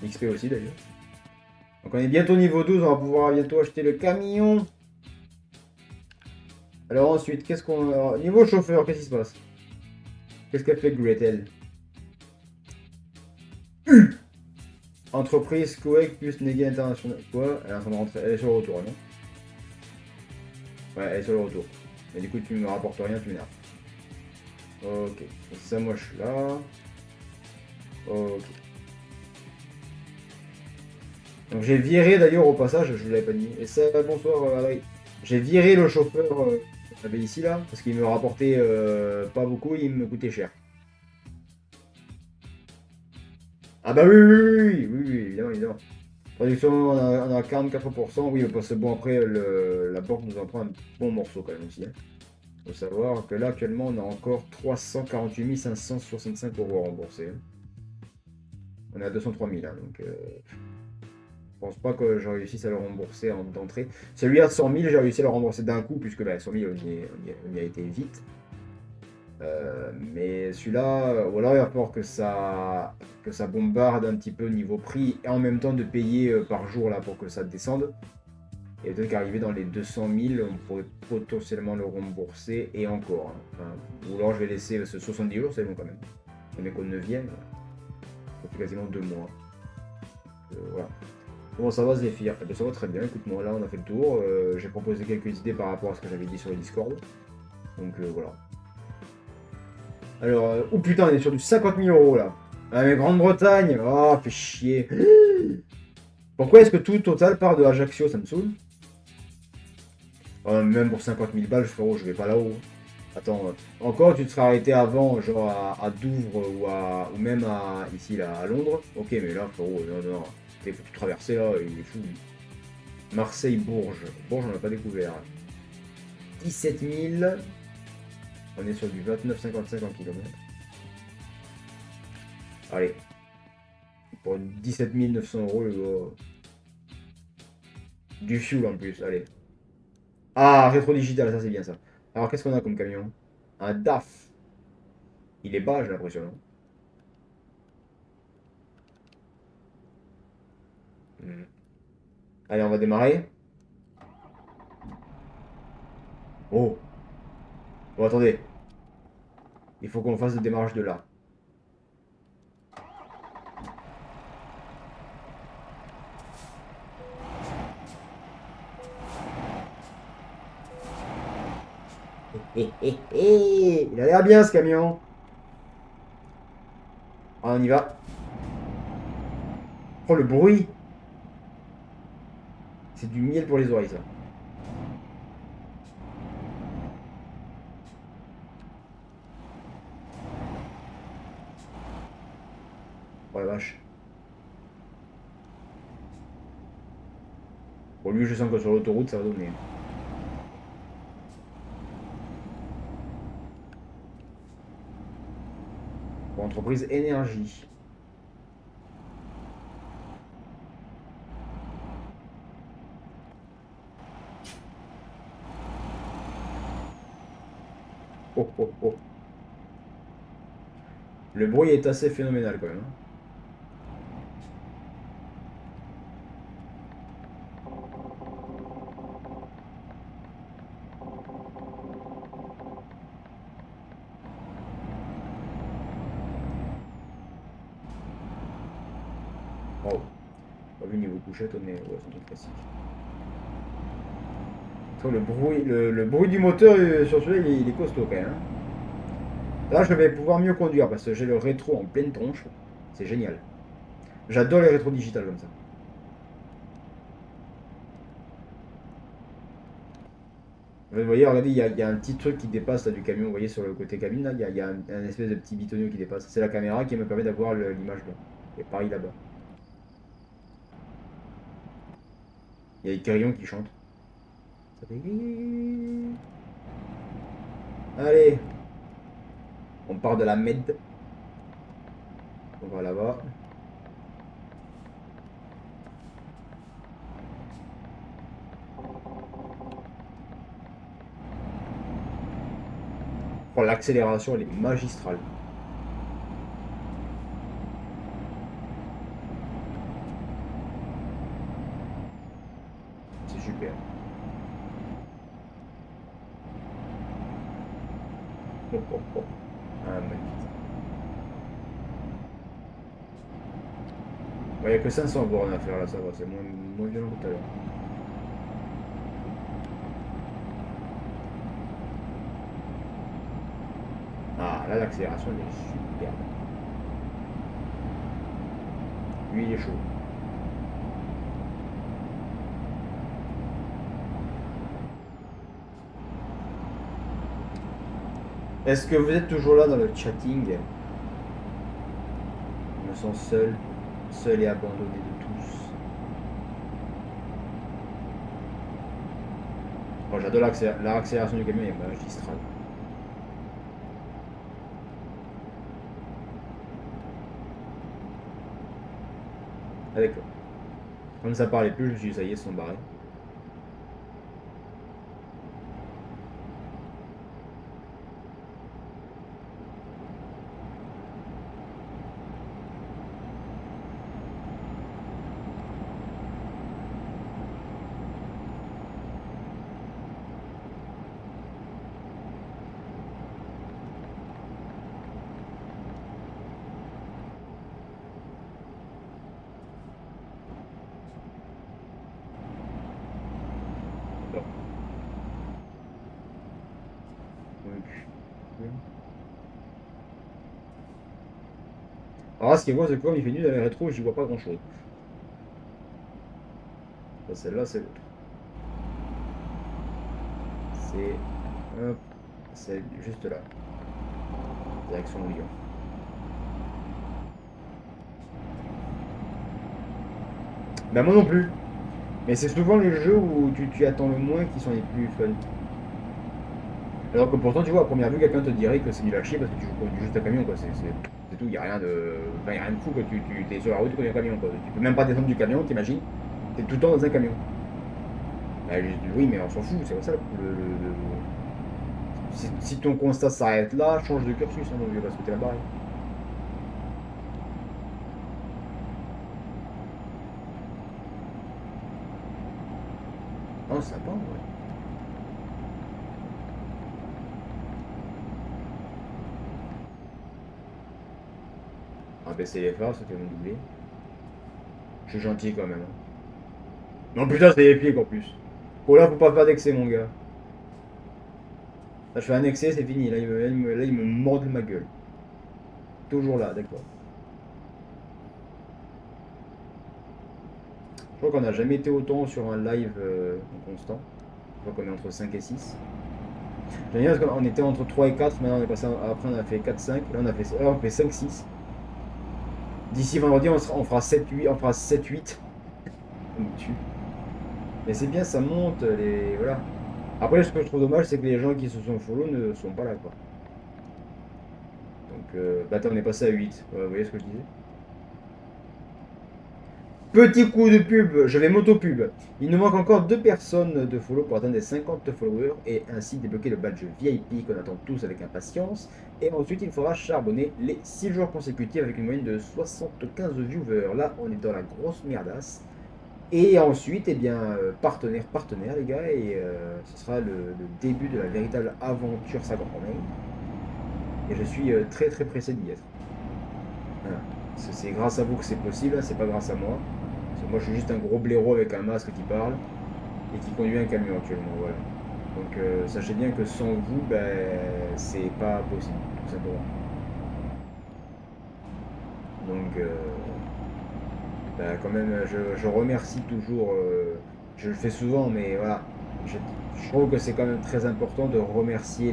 XP aussi d'ailleurs. Donc on est bientôt niveau 12, on va pouvoir bientôt acheter le camion. Alors ensuite, qu'est-ce qu'on... alors, niveau chauffeur, qu'est-ce qui se passe? Qu'est-ce qu'elle fait Gretel? Entreprise Koweït plus Négué International. Quoi? Elle est en train de rentrer. Elle est sur le retour, non? Ouais, elle est sur le retour. Mais du coup, tu me rapportes rien, tu m'énerves. Ok. Donc ça, moi, je suis là. Ok. Donc j'ai viré d'ailleurs au passage, je vous l'avais pas dit. Et ça, bonsoir, Adrien. J'ai viré le chauffeur qu'on avait ici là, parce qu'il me rapportait pas beaucoup, il me coûtait cher. Ah bah oui, oui, oui, oui, oui, oui, évidemment, évidemment. Production, on a 44%, oui, parce que bon, après, la banque nous en prend un bon morceau quand même aussi. Hein. Faut savoir que là, actuellement, on a encore 348 565 euros à rembourser. Hein. On est à 203 000, hein, donc je pense pas que je réussisse à le rembourser d'entrée. Celui à 100 000, j'ai réussi à le rembourser d'un coup, puisque bah, 100 000, on y a été vite. Mais celui-là, ou alors il va falloir que ça bombarde un petit peu niveau prix, et en même temps de payer par jour là pour que ça descende. Et peut-être qu'arriver dans les 200 000, on pourrait potentiellement le rembourser, et encore. Hein. Enfin, ou alors je vais laisser ce 70 jours, c'est bon quand même. Le mec au 9ème, ça fait quasiment 2 mois. Voilà. Comment ça va Zephyr? Eh bien, ça va très bien, écoute-moi, là on a fait le tour. J'ai proposé quelques idées par rapport à ce que j'avais dit sur le Discord. Donc voilà. Alors, oh putain, on est sur du 50 000 euros là. Ah mais Grande-Bretagne, oh, fait chier. Pourquoi est-ce que tout total part de Ajaccio? Ça me saoule. Même pour 50 000 balles, frérot, je vais pas là-haut. Attends, encore tu te serais arrêté avant, genre à Douvres ou même ici là, à Londres. Ok, mais là, frérot, non, non. Il faut tout traverser là, il est fou. Marseille-Bourges. Bourges, on l'a pas découvert. 17 000. On est sur du 29,55 en kilomètres. Allez. Pour 17 900 euros, le gars. Du fuel en plus, allez. Ah, rétro digital, ça c'est bien ça. Alors qu'est-ce qu'on a comme camion? Un DAF. Il est bas, j'ai l'impression. Non. Allez, on va démarrer. Oh. Bon, attendez. Il faut qu'on fasse le démarrage de là. Il a l'air bien ce camion. Ah, on y va. Oh, le bruit. C'est du miel pour les oreilles, ça. Oh la vache. Bon, lui, je sens que sur l'autoroute, ça va donner. Pour entreprise énergie. Oh, oh, oh. Le bruit est assez phénoménal quand même, hein. Oh. Pas vu niveau couchette, mais ouais, c'est un truc classique. Toi, le bruit du moteur sur celui-là, il est costaud quand même, hein. Là, je vais pouvoir mieux conduire parce que j'ai le rétro en pleine tronche. C'est génial. J'adore les rétros digitales comme ça. Vous voyez, regardez, il y a un petit truc qui dépasse là, du camion. Vous voyez, sur le côté cabine, là, il y a un espèce de petit bitonio qui dépasse. C'est la caméra qui me permet d'avoir l'image là. Et pareil là-bas. Il y a les carillons qui chantent. Ça fait... Allez, on part de la Med. On va là-bas. Oh, l'accélération, elle est magistrale. C'est super. Oh, oh, oh. Ah, magnifique. Il n'y a que 500 bornes à faire là, ça va. C'est moins violent que tout à l'heure. Ah, là, l'accélération, elle est superbe. Lui, il est chaud. Est-ce que vous êtes toujours là dans le chatting? Je me sens seul et abandonné de tous. Oh, j'adore l'accélération du camion, elle est magistrale. Ah, d'accord. Comme ça parlait plus, je me suis dit, ça y est, ils sont barrés. Bon. Alors là, ce qui est beau, c'est que comme il fait nuit dans les rétros, j'y vois pas grand chose. Celle-là, c'est l'autre. C'est. Hop. C'est juste là. Direction Lyon. Bah, moi non plus. Mais c'est souvent les jeux où tu attends le moins qui sont les plus fun. Alors que pourtant, tu vois, à première vue, quelqu'un te dirait que c'est nul à chier parce que tu conduis juste un camion, quoi. C'est tout, il n'y a rien de. Enfin, y a rien de fou, quoi. Tu es sur la route, tu conduis un camion, quoi. Tu peux même pas descendre du camion, t'imagines? T'es tout le temps dans un camion. Bah, je dis, oui, mais on s'en fout, c'est comme ça. Si ton constat s'arrête là, change de cursus, hein, mon vieux, parce que t'es là barré. Oh, ça part, ouais. Ah, baisser les phares, c'était mon doublé. Je suis gentil quand même, hein. Non, putain, c'est les pieds en plus. Oh là, faut pas faire d'excès, mon gars. Là, je fais un excès, c'est fini. Là, il me mord de ma gueule. Toujours là, d'accord. Je crois qu'on n'a jamais été autant sur un live en constant. Je crois qu'on est entre 5 et 6. J'aime bien parce qu'on était entre 3 et 4. Maintenant, on est passé, après, on a fait 4, 5. Là, on fait 5, 6. D'ici vendredi, on fera 7, 8. On fera 7, 8. On me tue. Mais c'est bien, ça monte. Voilà. Après, ce que je trouve dommage, c'est que les gens qui se sont follow ne sont pas là, quoi. Donc, bah attends, on est passé à 8. Vous voyez ce que je disais? Petit coup de pub, je vais m'auto-pub. Il nous manque encore 2 personnes de follow pour atteindre les 50 followers et ainsi débloquer le badge VIP qu'on attend tous avec impatience. Et ensuite, il faudra charbonner les 6 jours consécutifs avec une moyenne de 75 viewers. Là, on est dans la grosse merdasse. Et ensuite, eh bien, partenaire, les gars, et ce sera le début de la véritable aventure Saga Corneille. Et je suis très très pressé d'y être. Voilà. C'est grâce à vous que c'est possible, hein, c'est pas grâce à moi. Parce que moi, je suis juste un gros blaireau avec un masque qui parle et qui conduit un camion actuellement. Voilà. Donc, sachez bien que sans vous, ben, c'est pas possible, tout simplement. Donc, ben, quand même, je remercie toujours. Je le fais souvent, mais voilà. Je trouve que c'est quand même très important de remercier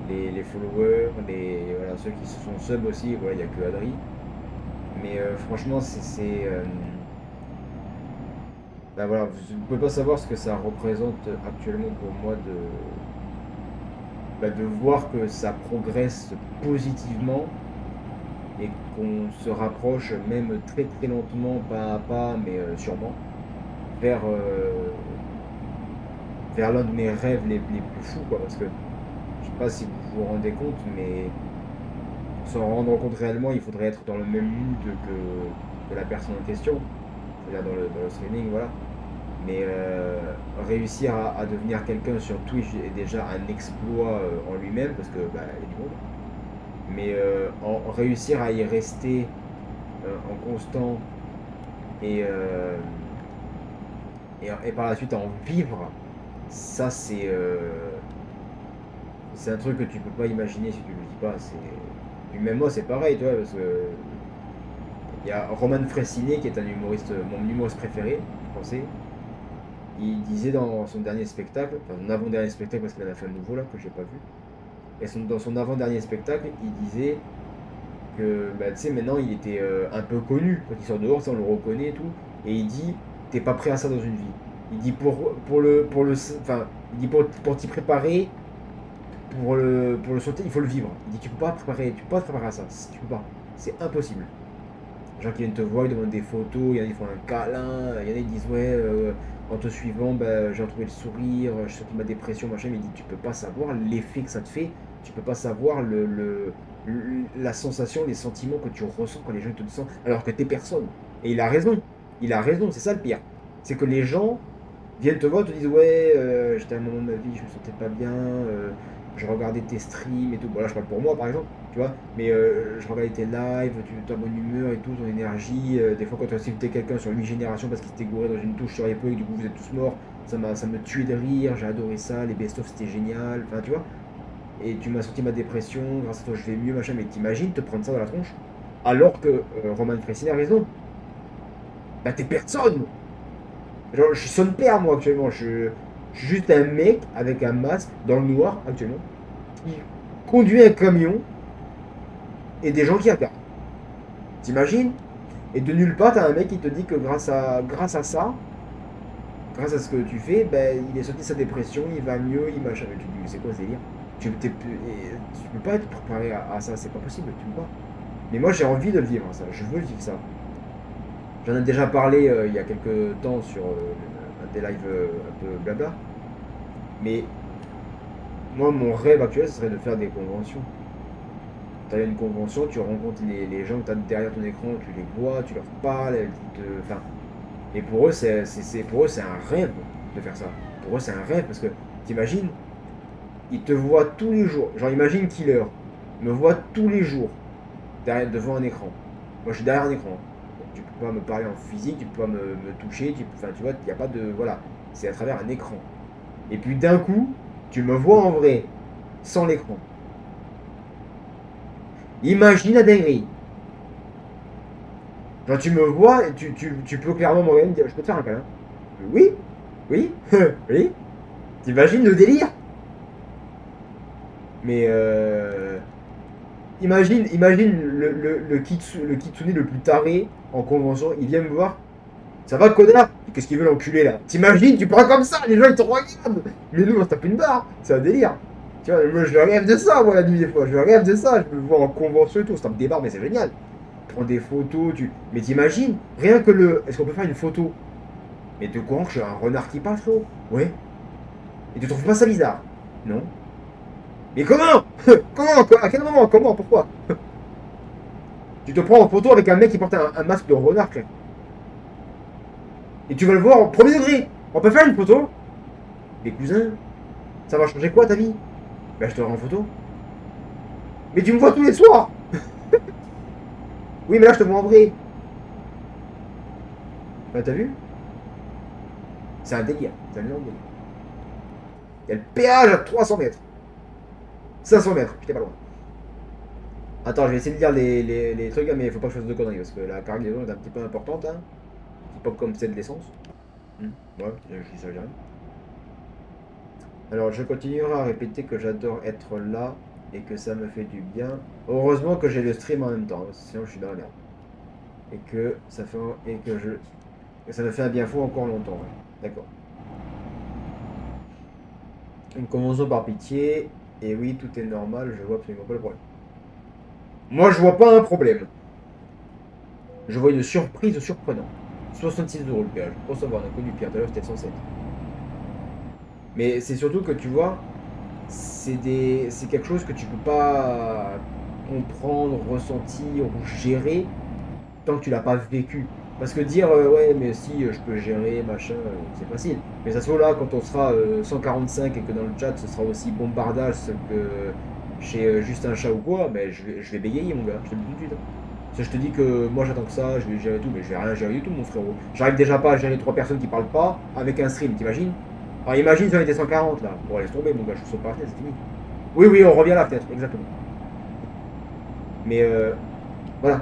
les followers, voilà, ceux qui se sont sub aussi. Voilà, il n'y a que Adri. Mais franchement, ben voilà, vous ne pouvez pas savoir ce que ça représente actuellement pour moi de voir que ça progresse positivement et qu'on se rapproche même très très lentement, pas à pas, mais sûrement, vers, vers l'un de mes rêves les plus fous, quoi. Parce que je sais pas si vous vous rendez compte, mais pour s'en rendre compte réellement, il faudrait être dans le même mood que la personne en question, c'est-à-dire dans le streaming, voilà. Mais réussir à devenir quelqu'un sur Twitch est déjà un exploit en lui-même, parce que bah, il y a du monde. Mais réussir à y rester en constant et, et par la suite à en vivre, ça c'est un truc que tu peux pas imaginer si tu le dis pas. Et même moi c'est pareil, tu vois, parce que il y a Roman Fressinet qui est un humoriste, mon humoriste préféré français. Il disait dans son dernier spectacle, enfin son avant-dernier spectacle parce qu'il en a fait un nouveau là que j'ai pas vu. Et dans son avant-dernier spectacle, il disait que bah, tu sais, maintenant il était un peu connu. Quand il sort dehors, ça, on le reconnaît et tout. Et il dit, t'es pas prêt à ça dans une vie. Il dit enfin, il dit pour t'y préparer, pour le sauter, il faut le vivre. Il dit, tu peux pas te préparer à ça. Tu peux pas. C'est impossible. Les gens qui viennent te voir, ils demandent des photos, il y en a qui font un câlin, il y en a qui disent, ouais, en te suivant, bah, j'ai retrouvé le sourire, je suis sorti de ma dépression, machin. Mais il dit, tu peux pas savoir l'effet que ça te fait. Tu peux pas savoir la sensation, les sentiments que tu ressens quand les gens te disent alors que t'es personne. Et il a raison. Il a raison, c'est ça le pire. C'est que les gens viennent te voir, te disent ouais, j'étais à un moment de ma vie, je me sentais pas bien, je regardais tes streams et tout. Bon là je parle pour moi par exemple, tu vois, mais je regardais tes lives, ta bonne humeur et tout, ton énergie. Des fois quand tu as insulté quelqu'un sur 8 générations parce qu'il s'était gouré dans une touche sur l'épaule et que du coup vous êtes tous morts, ça me tuait de rire, j'ai adoré ça, les best-of c'était génial, enfin tu vois. Et tu m'as sorti ma dépression, grâce à toi je vais mieux, machin, mais t'imagines te prendre ça dans la tronche alors que Roman Fressinet a raison. Bah t'es personne. Genre je suis son père moi actuellement, je suis juste un mec avec un masque dans le noir actuellement qui conduit un camion et des gens qui regardent. T'imagines? Et de nulle part t'as un mec qui te dit que grâce à ça, grâce à ce que tu fais, ben, il est sorti de sa dépression, il va mieux, il machin. Mais tu te dis mais c'est quoi ce délire? Tu peux pas être préparé à ça, c'est pas possible, tu peux pas. Mais moi j'ai envie de le vivre, ça, je veux vivre ça. J'en ai déjà parlé il y a quelques temps sur un des lives un peu blabla. Mais moi mon rêve actuel ce serait de faire des conventions. Tu as une convention, tu rencontres les gens que tu as derrière ton écran, tu les vois, tu leur parles, enfin, et pour eux c'est un rêve de faire ça. Pour eux c'est un rêve parce que t'imagines, ils te voient tous les jours. Genre imagine Killer me voit tous les jours devant un écran. Moi je suis derrière un écran. Donc, tu peux pas me parler en physique, tu peux pas me toucher, enfin tu vois, il n'y a pas de. Voilà. C'est à travers un écran. Et puis d'un coup, tu me vois en vrai, sans l'écran. Imagine la dinguerie. Genre tu me vois, et tu peux clairement me regarder et me dire je peux te faire un câlin. Oui, oui, oui. T'imagines le délire? Mais imagine le kitsune le plus taré en convention, il vient me voir. Ça va connard? Qu'est-ce qu'il veut l'enculer là? T'imagines, tu parles comme ça, les gens ils te regardent. Mais nous on se tape une barre, c'est un délire. Tu vois, moi, je rêve de ça, moi, la nuit, des fois. Je rêve de ça. Je me vois en convention et tout. Ça me débarque, mais c'est génial. Prends des photos, tu... Mais t'imagines, rien que le... Est-ce qu'on peut faire une photo? Mais de quoi que je suis un renard qui parle, frérot? Ouais. Et tu trouves pas ça bizarre? Non. Mais comment? Comment? À quel moment? Comment? Pourquoi? Tu te prends en photo avec un mec qui porte un masque de renard, frère. Et tu vas le voir au premier degré. On peut faire une photo? Mais cousin, ça va changer quoi ta vie? Ben je te rends en photo. Mais tu me vois tous les soirs. Oui, mais là je te vois en vrai. Ben t'as vu? C'est un délire. C'est un énorme délire. Il y a le péage à 300 mètres. 500 mètres, j'étais pas loin. Attends, je vais essayer de dire les trucs, mais il faut pas que je fasse de conneries parce que la cargaison est un petit peu importante. Hein. C'est pas comme c'est de l'essence. Ouais, je dis ça, j'ai rien. Alors, je continuerai à répéter que j'adore être là et que ça me fait du bien. Heureusement que j'ai le stream en même temps, sinon je suis dans la merde. Et que ça fait et ça me fait un bien fou encore longtemps. Ouais. D'accord. Commençons par pitié. Et oui, tout est normal, je vois absolument pas le problème. Moi, je vois pas un problème. Je vois une surprise surprenante. 66 € le péage. Pour savoir, on a connu pire. Tout à l'heure, c'était 107. Mais c'est surtout que tu vois, c'est quelque chose que tu peux pas comprendre, ressentir ou gérer tant que tu l'as pas vécu. Parce que dire ouais mais si je peux gérer machin, c'est facile. Mais ça se trouve là quand on sera 145 et que dans le chat ce sera aussi bombardage que chez Juste un chat ou quoi, ben je vais bégayer mon gars, je te le dis tout de suite. Hein. Si je te dis que moi j'attends que ça, je vais gérer tout, mais je vais rien gérer du tout mon frérot. J'arrive déjà pas à gérer 3 personnes qui parlent pas avec un stream, t'imagines? Alors imagine si on était 140 là. Bon laisse tomber mon gars, je saute par la fenêtre, c'est fini. Oui oui on revient à la fenêtre, exactement. Mais voilà.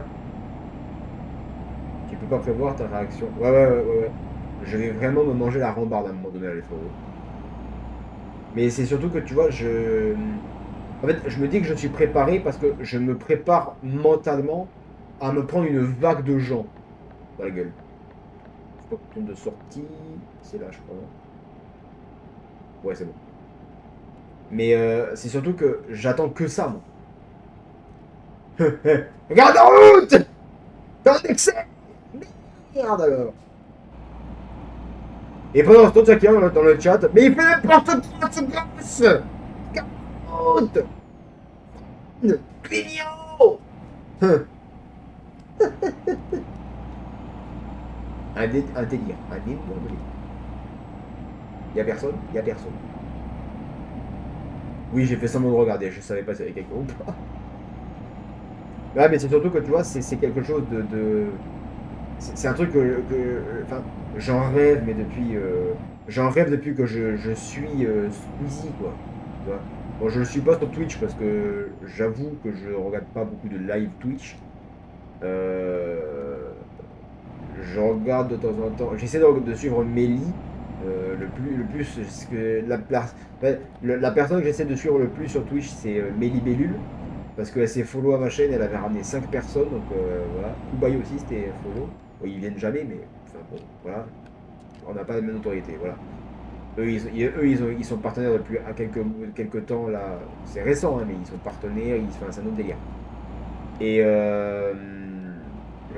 Tu peux pas prévoir ta réaction. Ouais. Je vais vraiment me manger la rambarde à un moment donné, les frérots. Mais c'est surtout que tu vois, En fait, je me dis que je suis préparé parce que je me prépare mentalement à me prendre une vague de gens dans la gueule. C'est pas bouton de sortie. C'est là, je crois. Ouais, c'est bon. Mais c'est surtout que j'attends que ça, moi. Regarde en route! T'es en excès! Merde alors! Et pendant ce temps, chacun dans le chat, mais il fait n'importe quoi, ce gosse! Carotte! Clignot! Un délire, un délire. Y'a personne? Y'a personne. Oui, j'ai fait semblant de regarder, je savais pas si y avait quelqu'un ou pas. Ouais, mais c'est surtout que tu vois, c'est quelque chose de... C'est un truc enfin, j'en rêve, mais depuis... j'en rêve depuis que je suis Squeezie, quoi. Tu vois. Bon, je le suis pas sur Twitch parce que j'avoue que je regarde pas beaucoup de live Twitch. Je regarde de temps en temps. J'essaie de suivre Mélie le plus. Que la personne que j'essaie de suivre le plus sur Twitch, c'est Mélie Bellule. Parce qu'elle s'est follow à ma chaîne, elle avait ramené 5 personnes. Donc voilà. Kubai aussi, c'était follow. Bon, ils viennent jamais, mais enfin, bon, voilà. On n'a pas la même notoriété. Voilà. Eux, ils sont partenaires depuis quelques temps. Là, c'est récent, hein, mais ils sont partenaires. Enfin, c'est un autre délire. Et le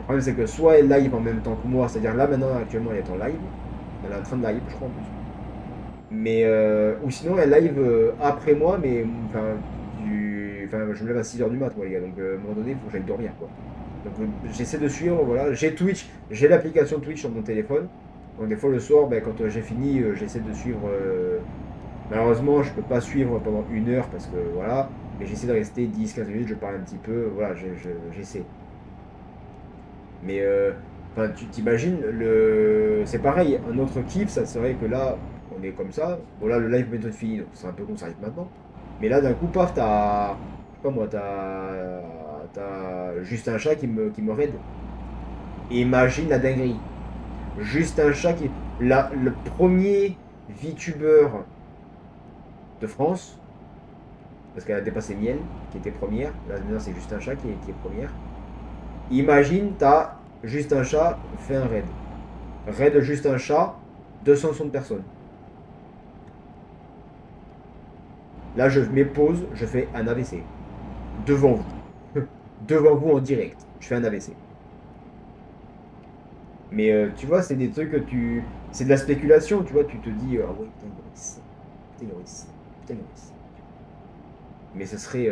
problème, c'est que soit elle live en même temps que moi, c'est-à-dire là maintenant, actuellement, elle est en live. Elle est en train de live, je crois en plus. Mais, ou sinon, elle live après moi, mais enfin, je me lève à 6h du mat, moi, les gars. Donc, à un moment donné, il faut que j'aille dormir, quoi. Donc, j'essaie de suivre, voilà. J'ai Twitch, j'ai l'application Twitch sur mon téléphone. Donc, des fois, le soir, ben, quand j'ai fini, j'essaie de suivre. Malheureusement, je peux pas suivre pendant 1 heure parce que voilà. Mais j'essaie de rester 10-15 minutes, je parle un petit peu, voilà, j'essaie. Mais enfin, tu t'imagines, c'est pareil, un autre kiff, ça serait que là, on est comme ça. Bon, là, le live est bientôt fini, donc c'est un peu con, ça arrive maintenant. Mais là, d'un coup, paf, t'as. Je sais pas moi, t'as juste un chat qui me raid. Et imagine la dinguerie. Juste un chat qui. Le premier VTuber de France, parce qu'elle a dépassé Miel, qui était première. Là, maintenant, c'est juste un chat qui est première. Imagine, t'as juste un chat, fait un raid. Raid juste un chat, 260 personnes. Là, je mets pause, je fais un AVC. Devant vous. Devant vous en direct. Je fais un AVC. Mais tu vois, c'est des trucs que tu... C'est de la spéculation, tu vois. Tu te dis, ah ouais, putain, il aurait dit ça. Putain, il aurait dit ça. Putain, il aurait dit ça. Mais ce serait...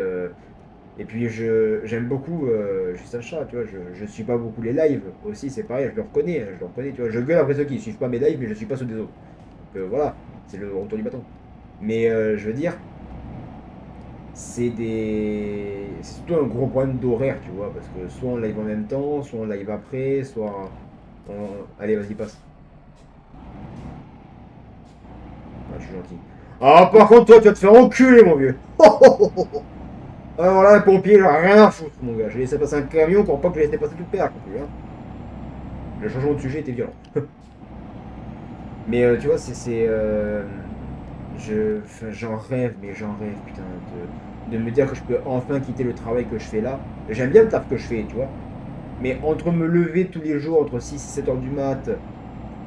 Et puis, j'aime beaucoup Juste un chat, tu vois. Je suis pas beaucoup les lives aussi, c'est pareil, je le reconnais, tu vois. Je gueule après ceux qui suivent pas mes lives, mais je suis pas ceux des autres. Donc voilà, c'est le retour du bâton. Mais je veux dire, c'est surtout un gros problème d'horaire, tu vois, parce que soit on live en même temps, soit on live après, soit allez, vas-y, passe. Ah, je suis gentil. Ah, par contre, toi, tu vas te faire enculer, mon vieux. Alors là, les pompiers, j'en ai rien à foutre, mon gars. J'ai laissé passer un camion pour pas que j'ai laissé passer toute paire, non plus, hein. Le changement de sujet était violent. Mais tu vois, enfin, j'en rêve, mais j'en rêve, putain, de me dire que je peux enfin quitter le travail que je fais là. J'aime bien le taf que je fais, tu vois. Mais entre me lever tous les jours, entre 6 et 7 heures du mat,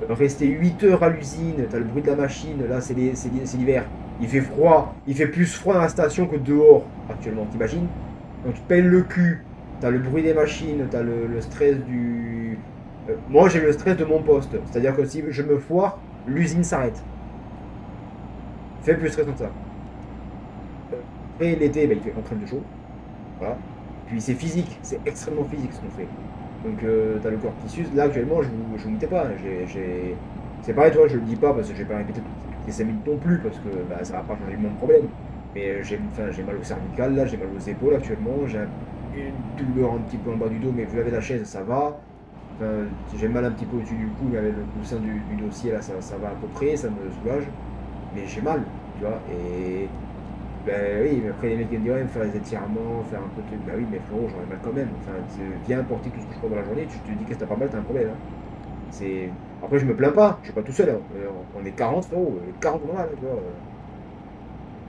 rester 8 heures à l'usine, t'as le bruit de la machine, là c'est l'hiver. Il fait froid, il fait plus froid dans la station que dehors actuellement, t'imagines? Donc tu te pèles le cul, t'as le bruit des machines, t'as le stress du... moi j'ai le stress de mon poste, c'est-à-dire que si je me foire, l'usine s'arrête. Fait plus stressant que ça. Et l'été, bah, il fait en de chaud. Voilà. Puis c'est physique, c'est extrêmement physique ce qu'on fait. Donc t'as le corps qui s'use. Là actuellement, je vous mentais pas. C'est pareil, toi, je le dis pas parce que j'ai pas répété toutes les 5 minutes non plus parce que bah, ça va pas changer mon problème. Mais j'ai mal au cervical, là, j'ai mal aux épaules actuellement. J'ai une douleur un petit peu en bas du dos, mais vu avec la chaise, ça va. Enfin, j'ai mal un petit peu au-dessus du cou, mais avec le coussin du dossier, là, ça va à peu près, ça me soulage. Mais j'ai mal, tu vois. Et ben oui, mais après les mecs viennent dire, ouais, faire les étirements, faire un peu de truc. Bah oui, mais frérot, j'aurais mal quand même. Enfin, viens porter tout ce que je prends dans la journée, tu te dis que t'as pas mal, t'as un problème, hein. C'est... Après, je me plains pas, je suis pas tout seul, hein. On est 40, frérot, 40 on a, là, tu vois.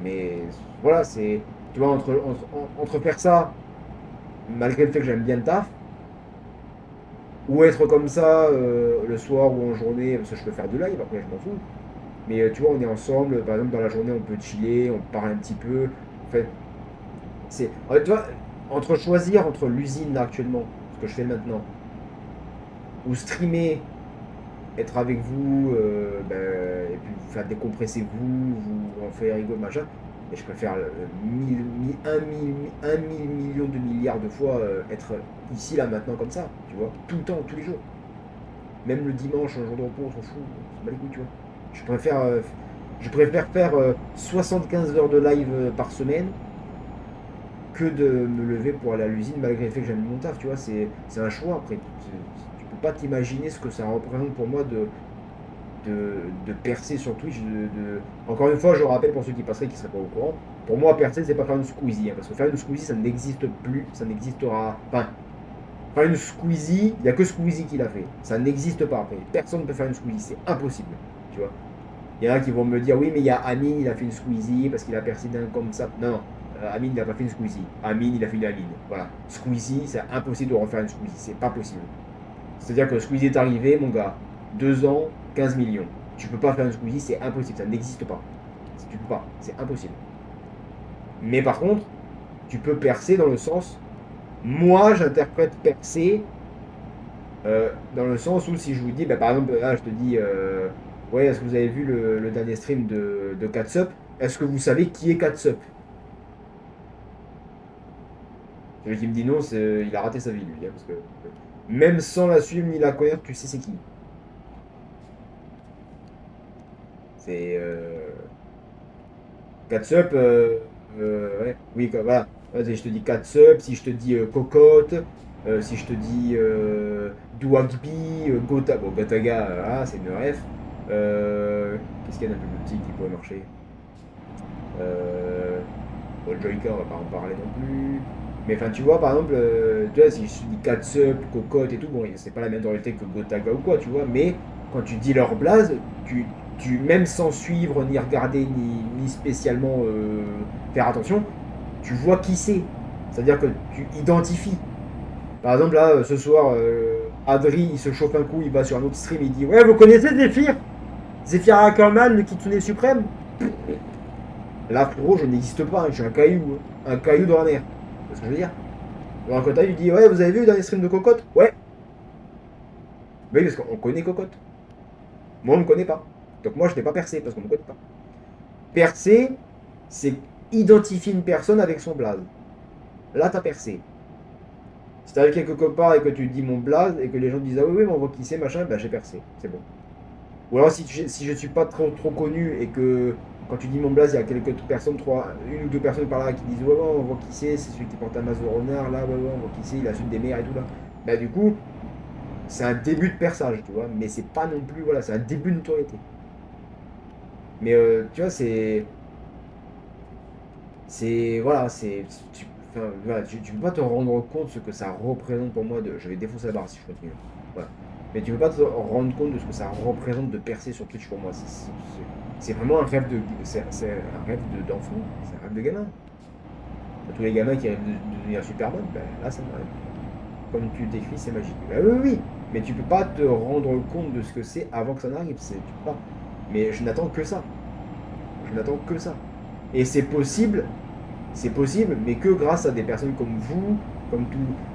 Mais voilà, c'est. Tu vois, entre faire ça, malgré le fait que j'aime bien le taf, ou être comme ça le soir ou en journée, parce que je peux faire de live, après je m'en fous. Mais tu vois, on est ensemble, par exemple, dans la journée, on peut chiller, on parle un petit peu. En fait, tu vois, entre choisir entre l'usine là actuellement, ce que je fais maintenant, ou streamer, être avec vous, et puis vous faire décompresser vous en faire rigoler, machin, et je préfère un mille million de milliards de fois être ici, là, maintenant, comme ça, tu vois, tout le temps, tous les jours. Même le dimanche, un jour de repos, on s'en fout, on s'en bat les couilles, tu vois. Je préfère faire 75 heures de live par semaine que de me lever pour aller à l'usine malgré le fait que j'aime mon taf, tu vois. C'est un choix après. Tu peux pas t'imaginer ce que ça représente pour moi de percer sur Twitch. Encore une fois, je rappelle pour ceux qui passeraient qui ne seraient pas au courant. Pour moi, percer, c'est pas faire une squeezie. Hein, parce que faire une squeezie, ça n'existe plus. Ça n'existera pas. Faire une squeezie, il n'y a que Squeezie qui l'a fait. Ça n'existe pas après. Personne ne peut faire une squeezie. C'est impossible. Tu vois. Il y en a qui vont me dire, oui, mais il y a Amine, il a fait une squeezie parce qu'il a percé d'un comme ça. Non, non. Amine, il n'a pas fait une squeezie. Amine, il a fait une Amine. Voilà. Squeezie, c'est impossible de refaire une squeezie. C'est pas possible. C'est-à-dire que Squeezie est arrivé, mon gars. 2 ans, 15 millions. Tu peux pas faire une squeezie, c'est impossible. Ça n'existe pas. Tu peux pas. C'est impossible. Mais par contre, tu peux percer dans le sens. Moi, j'interprète percer dans le sens où si je vous dis, bah, par exemple, là, je te dis. Ouais, est-ce que vous avez vu le dernier stream de Catsup? Est-ce que vous savez qui est Catsup? Celui qui me dit non, il a raté sa vie, lui. Hein, parce que même sans la suivre ni la connaître, tu sais c'est qui. C'est. Catsup, ouais, oui, voilà. Vas-y, je te dis Catsup, si je te dis Cocotte, si je te dis Douagby, Gota. Bon, Gotaga, c'est une ref. Qu'est-ce qu'il y a d'un peu plus petit qui pourrait marcher? Bon, le Joyka, on va pas en parler non plus. Mais enfin, tu vois, par exemple, tu vois, si je dis Catsup, Cocotte et tout, bon, c'est pas la même tonalité que Gotaga ou quoi, tu vois, mais quand tu dis leur blaze, même sans suivre, ni regarder, ni spécialement faire attention, tu vois qui c'est. C'est-à-dire que tu identifies. Par exemple, là, ce soir, Adri, il se chauffe un coup, il va sur un autre stream, il dit, ouais, vous connaissez Zephyr Zephyr Ackerman, le Kitsune suprême? Là, frérot, je n'existe pas, hein, je suis un caillou dans la mer. C'est ce que je veux dire. Alors, quand il dit, ouais, vous avez vu le dernier stream de Cocotte? Ouais. Oui, parce qu'on connaît Cocotte. Moi, on ne me connaît pas. Donc, moi, je n'ai pas percé parce qu'on ne me connaît pas. Percer, c'est identifier une personne avec son blaze. Là, t'as percé. Si t'es avec quelques copains et que tu dis mon blaze et que les gens te disent ah oui, oui, mais on voit qui c'est, machin, bah j'ai percé. C'est bon. Ou alors, si je suis pas trop connu et que quand tu dis mon blaze, il y a quelques personnes, une ou deux personnes par là qui disent ouais, ouais, on voit qui c'est celui qui porte un masque de renard, là, ouais, ouais, on voit qui c'est, il a une des mers et tout là. Bah, du coup, c'est un début de perçage, tu vois, mais c'est pas non plus, voilà, c'est un début de notoriété. Mais tu vois, voilà, enfin, voilà, tu peux pas te rendre compte de ce que ça représente pour moi de. Je vais défoncer la barre si je continue. Voilà. Mais tu peux pas te rendre compte de ce que ça représente de percer sur Twitch pour moi. C'est vraiment un rêve c'est un rêve d'enfant, c'est un rêve de gamin. Tous les gamins qui rêvent de devenir Superman, ben là ça m'arrive. Comme tu le décris, c'est magique. Ben oui, oui, mais tu peux pas te rendre compte de ce que c'est avant que ça n'arrive. Tu peux pas. Mais je n'attends que ça. Je n'attends que ça. Et c'est possible, mais que grâce à des personnes comme vous,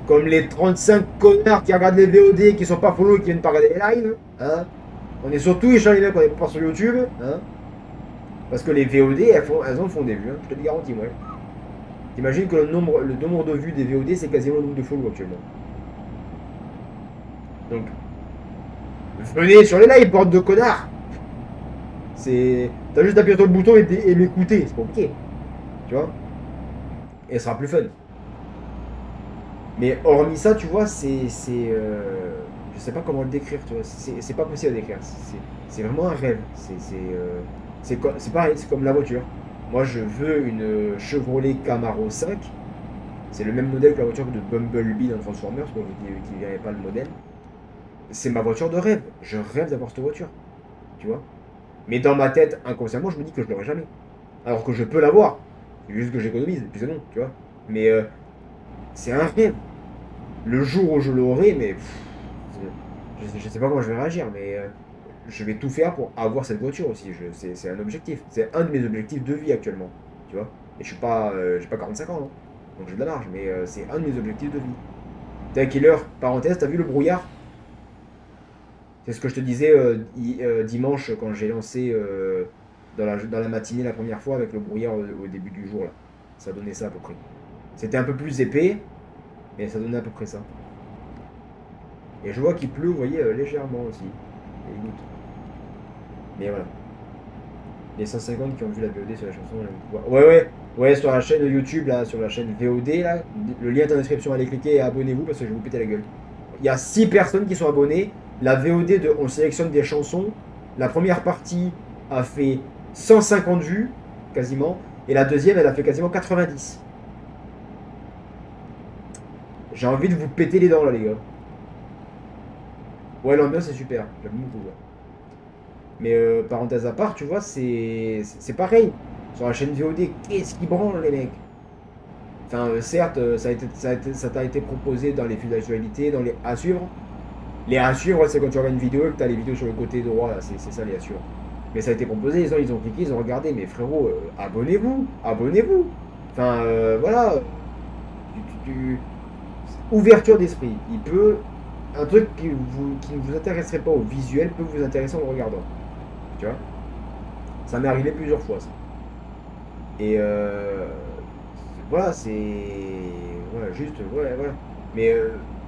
comme les 35 connards qui regardent les VOD, qui sont pas follow et qui viennent pas regarder les lives. Hein. On est sur Twitch, les mecs, on est pas sur YouTube. Hein. Parce que les VOD, elles en font des vues, hein, je te le garantis, moi. T'imagines que le nombre de vues des VOD, c'est quasiment le nombre de follow actuellement. Donc, venez sur les lives, bande de connards. T'as juste appuyé sur le bouton et m'écouter, c'est compliqué. Tu vois. Et ce sera plus fun. Mais hormis ça, tu vois, je sais pas comment le décrire, tu vois. C'est pas possible à décrire. C'est vraiment un rêve. C'est pareil, c'est comme la voiture. Moi, je veux une Chevrolet Camaro 5. C'est le même modèle que la voiture de Bumblebee dans Transformers, qui ne verrait pas le modèle. C'est ma voiture de rêve. Je rêve d'avoir cette voiture. Tu vois. Mais dans ma tête, inconsciemment, je me dis que je l'aurai jamais. Alors que je peux l'avoir. C'est juste que j'économise, et puis c'est non, tu vois. Mais c'est un rêve. Le jour où je l'aurai, mais je sais pas comment je vais réagir, mais je vais tout faire pour avoir cette voiture aussi. C'est un objectif. C'est un de mes objectifs de vie actuellement, tu vois. Et je suis pas, j'ai pas 45 ans, hein, donc j'ai de la marge, mais c'est un de mes objectifs de vie. T'as à quelle heure, parenthèse, t'as vu le brouillard? C'est ce que je te disais dimanche quand j'ai lancé dans la matinée la première fois avec le brouillard au début du jour là. Ça donnait ça à peu près. C'était un peu plus épais, mais ça donnait à peu près ça. Et je vois qu'il pleut, vous voyez, légèrement aussi. Les gouttes. Mais voilà. Les 150 qui ont vu la VOD sur la chanson, ouais, sur la chaîne YouTube, là, sur la chaîne VOD, là, le lien est en description, allez cliquer et abonnez-vous parce que je vais vous péter la gueule. Il y a 6 personnes qui sont abonnées. La VOD on sélectionne des chansons. La première partie a fait 150 vues, quasiment. Et la deuxième, elle a fait quasiment 90. J'ai envie de vous péter les dents, là, les gars. Ouais, l'ambiance est super. J'aime beaucoup. Ouais. Mais parenthèse à part, tu vois, c'est pareil. Sur la chaîne VOD, qu'est-ce qui branle, les mecs? Enfin, certes, ça t'a été proposé dans les fils d'actualité, dans les à suivre. Les à suivre, c'est quand tu regardes une vidéo et que tu as les vidéos sur le côté droit, là, c'est ça les à suivre. Mais ça a été proposé, les gens ils ont cliqué, ils ont regardé, mais frérot, abonnez-vous, abonnez-vous. Enfin, voilà. Ouverture d'esprit. Un truc qui ne vous intéresserait pas au visuel peut vous intéresser en le regardant. Tu vois. Ça m'est arrivé plusieurs fois, ça. Et voilà, voilà, juste, ouais, voilà. Mais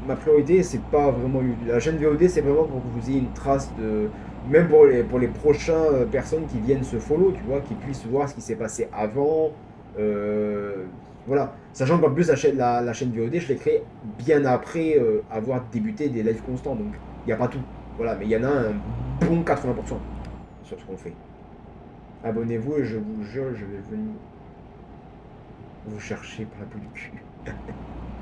ma priorité, c'est pas vraiment. La chaîne VOD, c'est vraiment pour que vous ayez une trace de. Même pour les prochains personnes qui viennent se follow, tu vois, qui puissent voir ce qui s'est passé avant. Voilà. Sachant qu'en plus, la chaîne VOD, je l'ai créée bien après avoir débuté des lives constants. Donc, il n'y a pas tout. Voilà, mais il y en a un bon 80% sur ce qu'on fait. Abonnez-vous et je vous jure, je vais venir vous chercher par la peau du cul.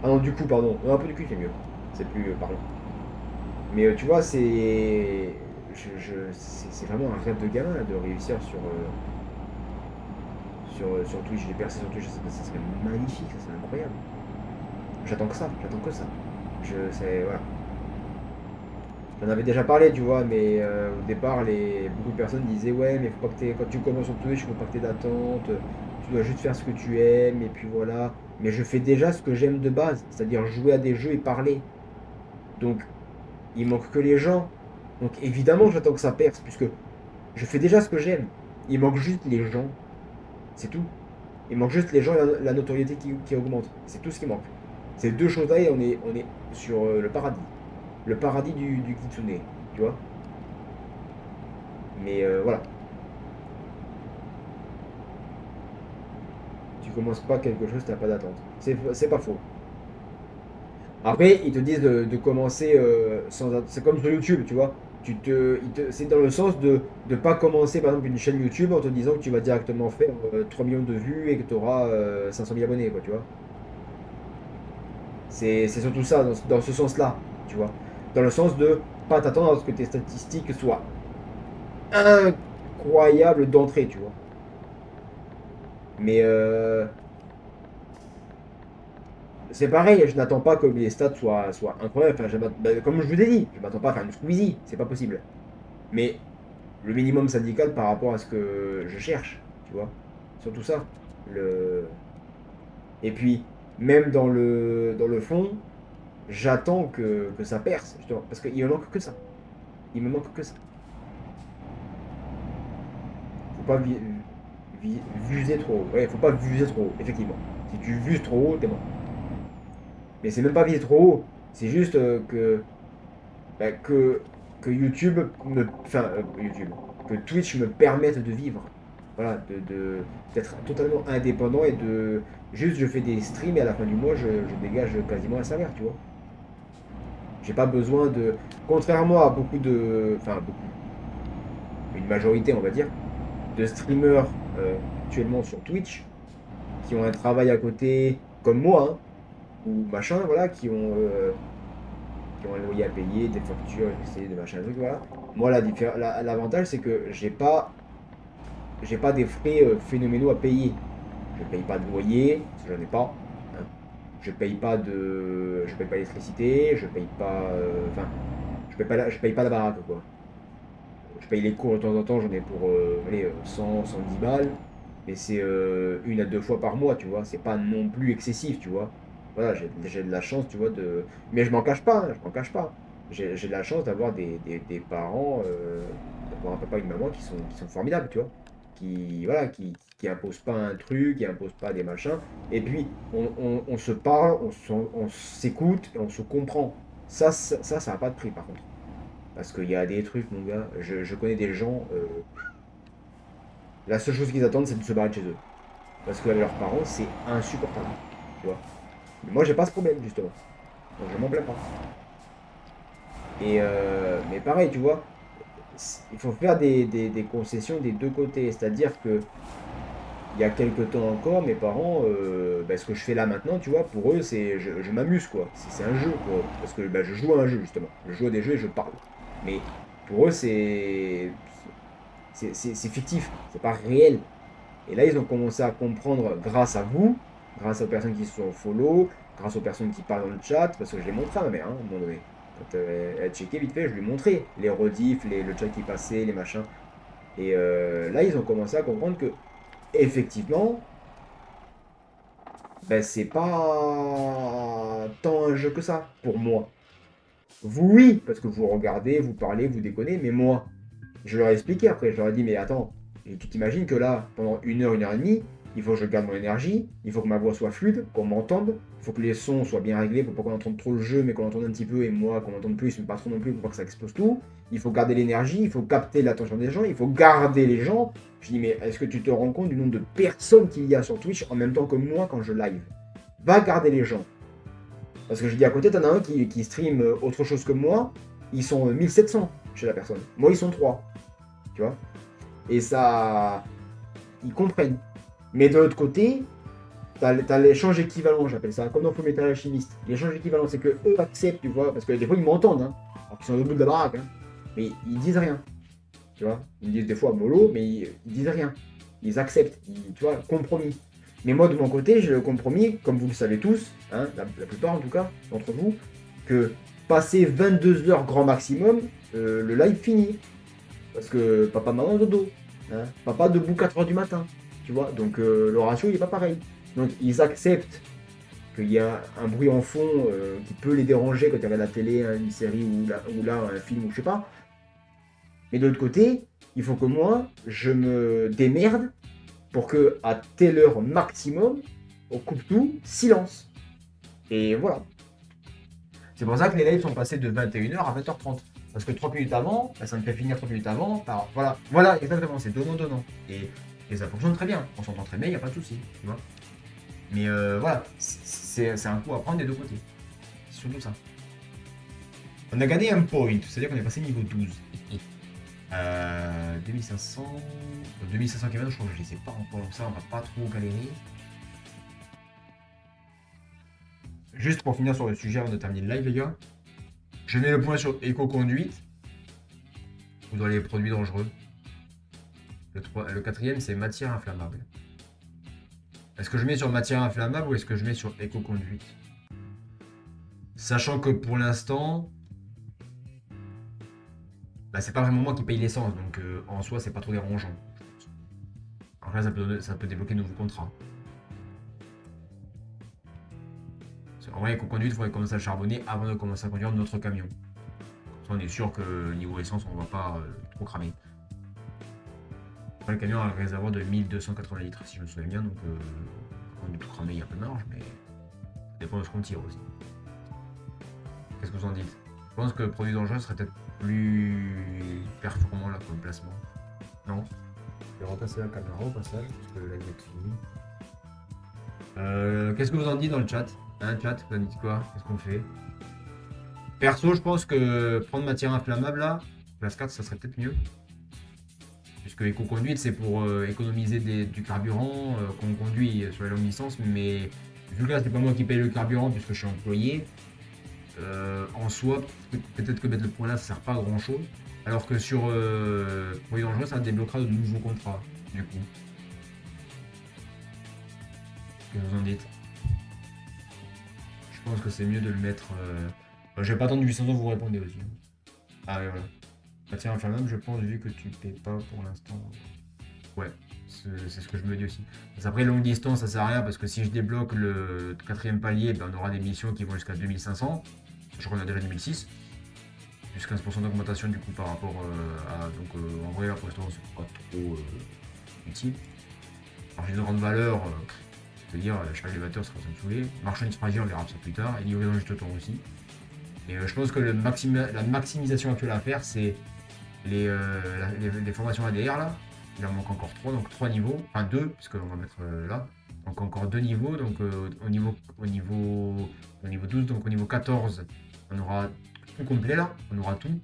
Ah non, du coup, pardon. Non, un peu du cul, c'est mieux. C'est plus parlant. Mais tu vois, c'est vraiment un rêve de gamin là, de réussir sur Twitch. J'ai percé sur Twitch, ça serait magnifique, ça serait incroyable. J'attends que ça. Voilà. J'en avais déjà parlé, tu vois, mais au départ, beaucoup de personnes disaient ouais, mais faut pas que quand tu commences sur Twitch, faut pas que t'aies d'attente, tu dois juste faire ce que tu aimes, et puis voilà. Mais je fais déjà ce que j'aime de base, c'est-à-dire jouer à des jeux et parler. Donc, il manque que les gens. Donc, évidemment, j'attends que ça perce, puisque je fais déjà ce que j'aime. Il manque juste les gens. C'est tout. Il manque juste les gens et la notoriété qui augmente. C'est tout ce qui manque. Ces deux choses-là, et on est sur le paradis. Le paradis du kitsune, tu vois. Mais voilà. Tu commences pas quelque chose, t'as pas d'attente. C'est pas faux. Après, ils te disent de commencer sans. C'est comme sur YouTube, tu vois. C'est dans le sens de ne pas commencer par exemple une chaîne YouTube en te disant que tu vas directement faire 3 millions de vues et que tu auras 500 000 abonnés, quoi, tu vois. C'est surtout ça, dans ce sens-là, tu vois. Dans le sens de pas t'attendre à ce que tes statistiques soient incroyables d'entrée, tu vois. Mais c'est pareil, je n'attends pas que les stats soient incroyables. Enfin, comme je vous ai dit, je m'attends pas à faire une Squeezie, c'est pas possible. Mais le minimum syndical par rapport à ce que je cherche, tu vois. Surtout ça. Le... Et puis, même dans le fond, j'attends que ça perce, justement. Parce qu'il me manque que ça. Il me manque que ça. Faut pas viser trop haut. Ouais, faut pas viser trop haut, effectivement. Si tu vises trop haut, t'es mort. Mais c'est même pas viser trop haut. C'est juste bah, que YouTube me. Enfin, YouTube. Que Twitch me permette de vivre. Voilà, d'être totalement indépendant et de. Juste, je fais des streams et à la fin du mois, je dégage quasiment un salaire, tu vois. J'ai pas besoin de. Contrairement à beaucoup de. Enfin, beaucoup. Une majorité, on va dire, de streamers actuellement sur Twitch qui ont un travail à côté, comme moi, hein, ou machin, voilà, qui ont un loyer à payer, des factures, des machins, trucs, voilà. Moi, l'avantage, c'est que j'ai pas des frais phénoménaux à payer. Je paye pas de loyer, parce que j'en ai pas. Hein. Je paye pas l'électricité, je paye pas, enfin, je paye pas la baraque, quoi. Je paye les cours de temps en temps, j'en ai pour allez, 100, 110 balles. Mais c'est 1 à 2 fois par mois, tu vois. C'est pas non plus excessif, tu vois. Voilà, j'ai de la chance, tu vois, de. Mais je m'en cache pas, hein, je m'en cache pas. J'ai de la chance d'avoir des parents, d'avoir un papa et une maman qui sont formidables, tu vois. Voilà, qui imposent pas un truc, qui imposent pas des machins. Et puis, on se parle, on s'écoute et on se comprend. Ça n'a pas de prix, par contre. Parce qu'il y a des trucs, mon gars, je connais des gens, la seule chose qu'ils attendent, c'est de se barrer de chez eux. Parce que leurs parents, c'est insupportable. Tu vois. Mais moi, j'ai pas ce problème, justement. Donc, je m'en plains pas. Mais pareil, tu vois, il faut faire des concessions des deux côtés. C'est-à-dire que il y a quelques temps encore, mes parents, ce que je fais là maintenant, tu vois, pour eux, c'est je m'amuse, quoi. C'est un jeu pour eux. Parce que je joue à un jeu, justement. Je joue à des jeux et je parle. Mais pour eux, c'est fictif, c'est pas réel. Et là, ils ont commencé à comprendre grâce à vous, grâce aux personnes qui sont follow, grâce aux personnes qui parlent dans le chat, parce que je l'ai montré à ma mère, hein, à un moment donné. Quand elle checkait vite fait, je lui ai montré les rediffs, le chat qui passait, les machins. Et là, ils ont commencé à comprendre que, effectivement, c'est pas tant un jeu que ça, pour moi. Vous, oui, parce que vous regardez, vous parlez, vous déconnez, mais moi, je leur ai expliqué après, je leur ai dit, mais attends, et tu t'imagines que là, pendant 1 heure et demie, il faut que je garde mon énergie, il faut que ma voix soit fluide, qu'on m'entende, il faut que les sons soient bien réglés pour pas qu'on entende trop le jeu, mais qu'on entende un petit peu, et moi qu'on entende plus, mais pas trop non plus, pour pas que ça explose tout. Il faut garder l'énergie, il faut capter l'attention des gens, il faut garder les gens. Je dis, mais est-ce que tu te rends compte du nombre de personnes qu'il y a sur Twitch en même temps que moi quand je live? Va garder les gens. Parce que je dis à côté, t'en as un qui stream autre chose que moi, ils sont 1700 chez la personne. Moi, ils sont 3. Tu vois. Et ça, ils comprennent. Mais de l'autre côté, t'as l'échange équivalent, j'appelle ça, comme dans Fullmetal Alchemist. L'échange équivalent, c'est que eux acceptent, tu vois, parce que des fois ils m'entendent, hein, alors qu'ils sont au bout de la baraque, hein, mais ils disent rien. Tu vois, ils me disent des fois mollo, mais ils disent rien. Ils acceptent, tu vois, compromis. Mais moi, de mon côté, j'ai le compromis, comme vous le savez tous, hein, la plupart en tout cas, d'entre vous, que passer 22 heures grand maximum, le live finit. Parce que papa, maman, dodo. Hein, papa debout 4 heures du matin. tu vois. Donc le ratio, il n'est pas pareil. Donc ils acceptent qu'il y a un bruit en fond qui peut les déranger quand ils regardent la télé, une série ou là un film ou je sais pas. Mais de l'autre côté, il faut que moi, je me démerde pour que à telle heure maximum, on coupe tout, silence. Et voilà. C'est pour ça que les lives sont passés de 21h à 20h30. Parce que 30 minutes avant, bah, ça me fait finir 30 minutes avant. Voilà, voilà, exactement, c'est donnant-donnant. Et ça fonctionne très bien. On s'entend très bien, il n'y a pas de souci. Tu vois. Mais voilà, c'est un coup à prendre des deux côtés. C'est surtout ça. On a gagné un point, c'est-à-dire qu'on est passé niveau 12. 2500. 2500 km, je crois que je les ai pas encore donc ça, on va pas trop galérer. Juste pour finir sur le sujet avant de terminer le live, les gars. Je mets le point sur éco-conduite ou dans les produits dangereux. Le quatrième, c'est matière inflammable. Est-ce que je mets sur matière inflammable ou est-ce que je mets sur éco-conduite? Sachant que pour l'instant, bah, c'est pas vraiment moi qui paye l'essence, donc en soi, c'est pas trop dérangeant. Après, ça peut débloquer de nouveaux contrats. En vrai, éco-conduite, il faudrait commencer à charbonner avant de commencer à conduire notre camion. Comme ça, on est sûr que niveau essence, on va pas trop cramer. Après, le camion a un réservoir de 1280 litres, si je me souviens bien, donc quand on est tout cramé, il y a peu de marge, mais ça dépend de ce qu'on tire aussi. Qu'est-ce que vous en dites? Je pense que le produit dangereux serait peut-être plus performant là comme placement. Non? Je vais repasser la caméra au passage, parce que la live est finie. Qu'est-ce que vous en dites dans le chat? Hein, chat, vous en dites quoi? Qu'est-ce qu'on fait? Perso, je pense que prendre matière inflammable là, classe 4, ça serait peut-être mieux. Puisque éco-conduite, c'est pour économiser du carburant qu'on conduit sur les longues distances, mais vu que là, c'est pas moi qui paye le carburant puisque je suis employé, en soi, peut-être que mettre le point là, ça sert pas à grand chose. Alors que sur produits dangereux, ça débloquera de nouveaux contrats, du coup. Qu'est-ce que vous en dites? Je pense que c'est mieux de le mettre. Je vais pas attendre 800 ans, vous répondez aussi. Ah ouais, voilà. Matière inflammable, je pense, vu que tu paies pas pour l'instant. Ouais, c'est ce que je me dis aussi. Après, longue distance, ça sert à rien parce que si je débloque le quatrième palier, ben, on aura des missions qui vont jusqu'à 2500. Je crois qu'on a déjà 2006. Plus 15% d'augmentation du coup par rapport à. Donc en vrai, là pour l'instant, c'est pas trop utile. Marché de grande valeur, c'est-à-dire chaque élévateur sera en train de saouler. Marchand fragile, on verra ça plus tard. Et livraison juste temps aussi. Mais je pense que la maximisation actuelle à faire, c'est les formations ADR là. Il en manque encore 3, donc 3 niveaux, enfin 2, puisqu'on va mettre là. Donc encore 2 niveaux, donc au niveau 12, donc au niveau 14, on aura tout complet là, on aura tout.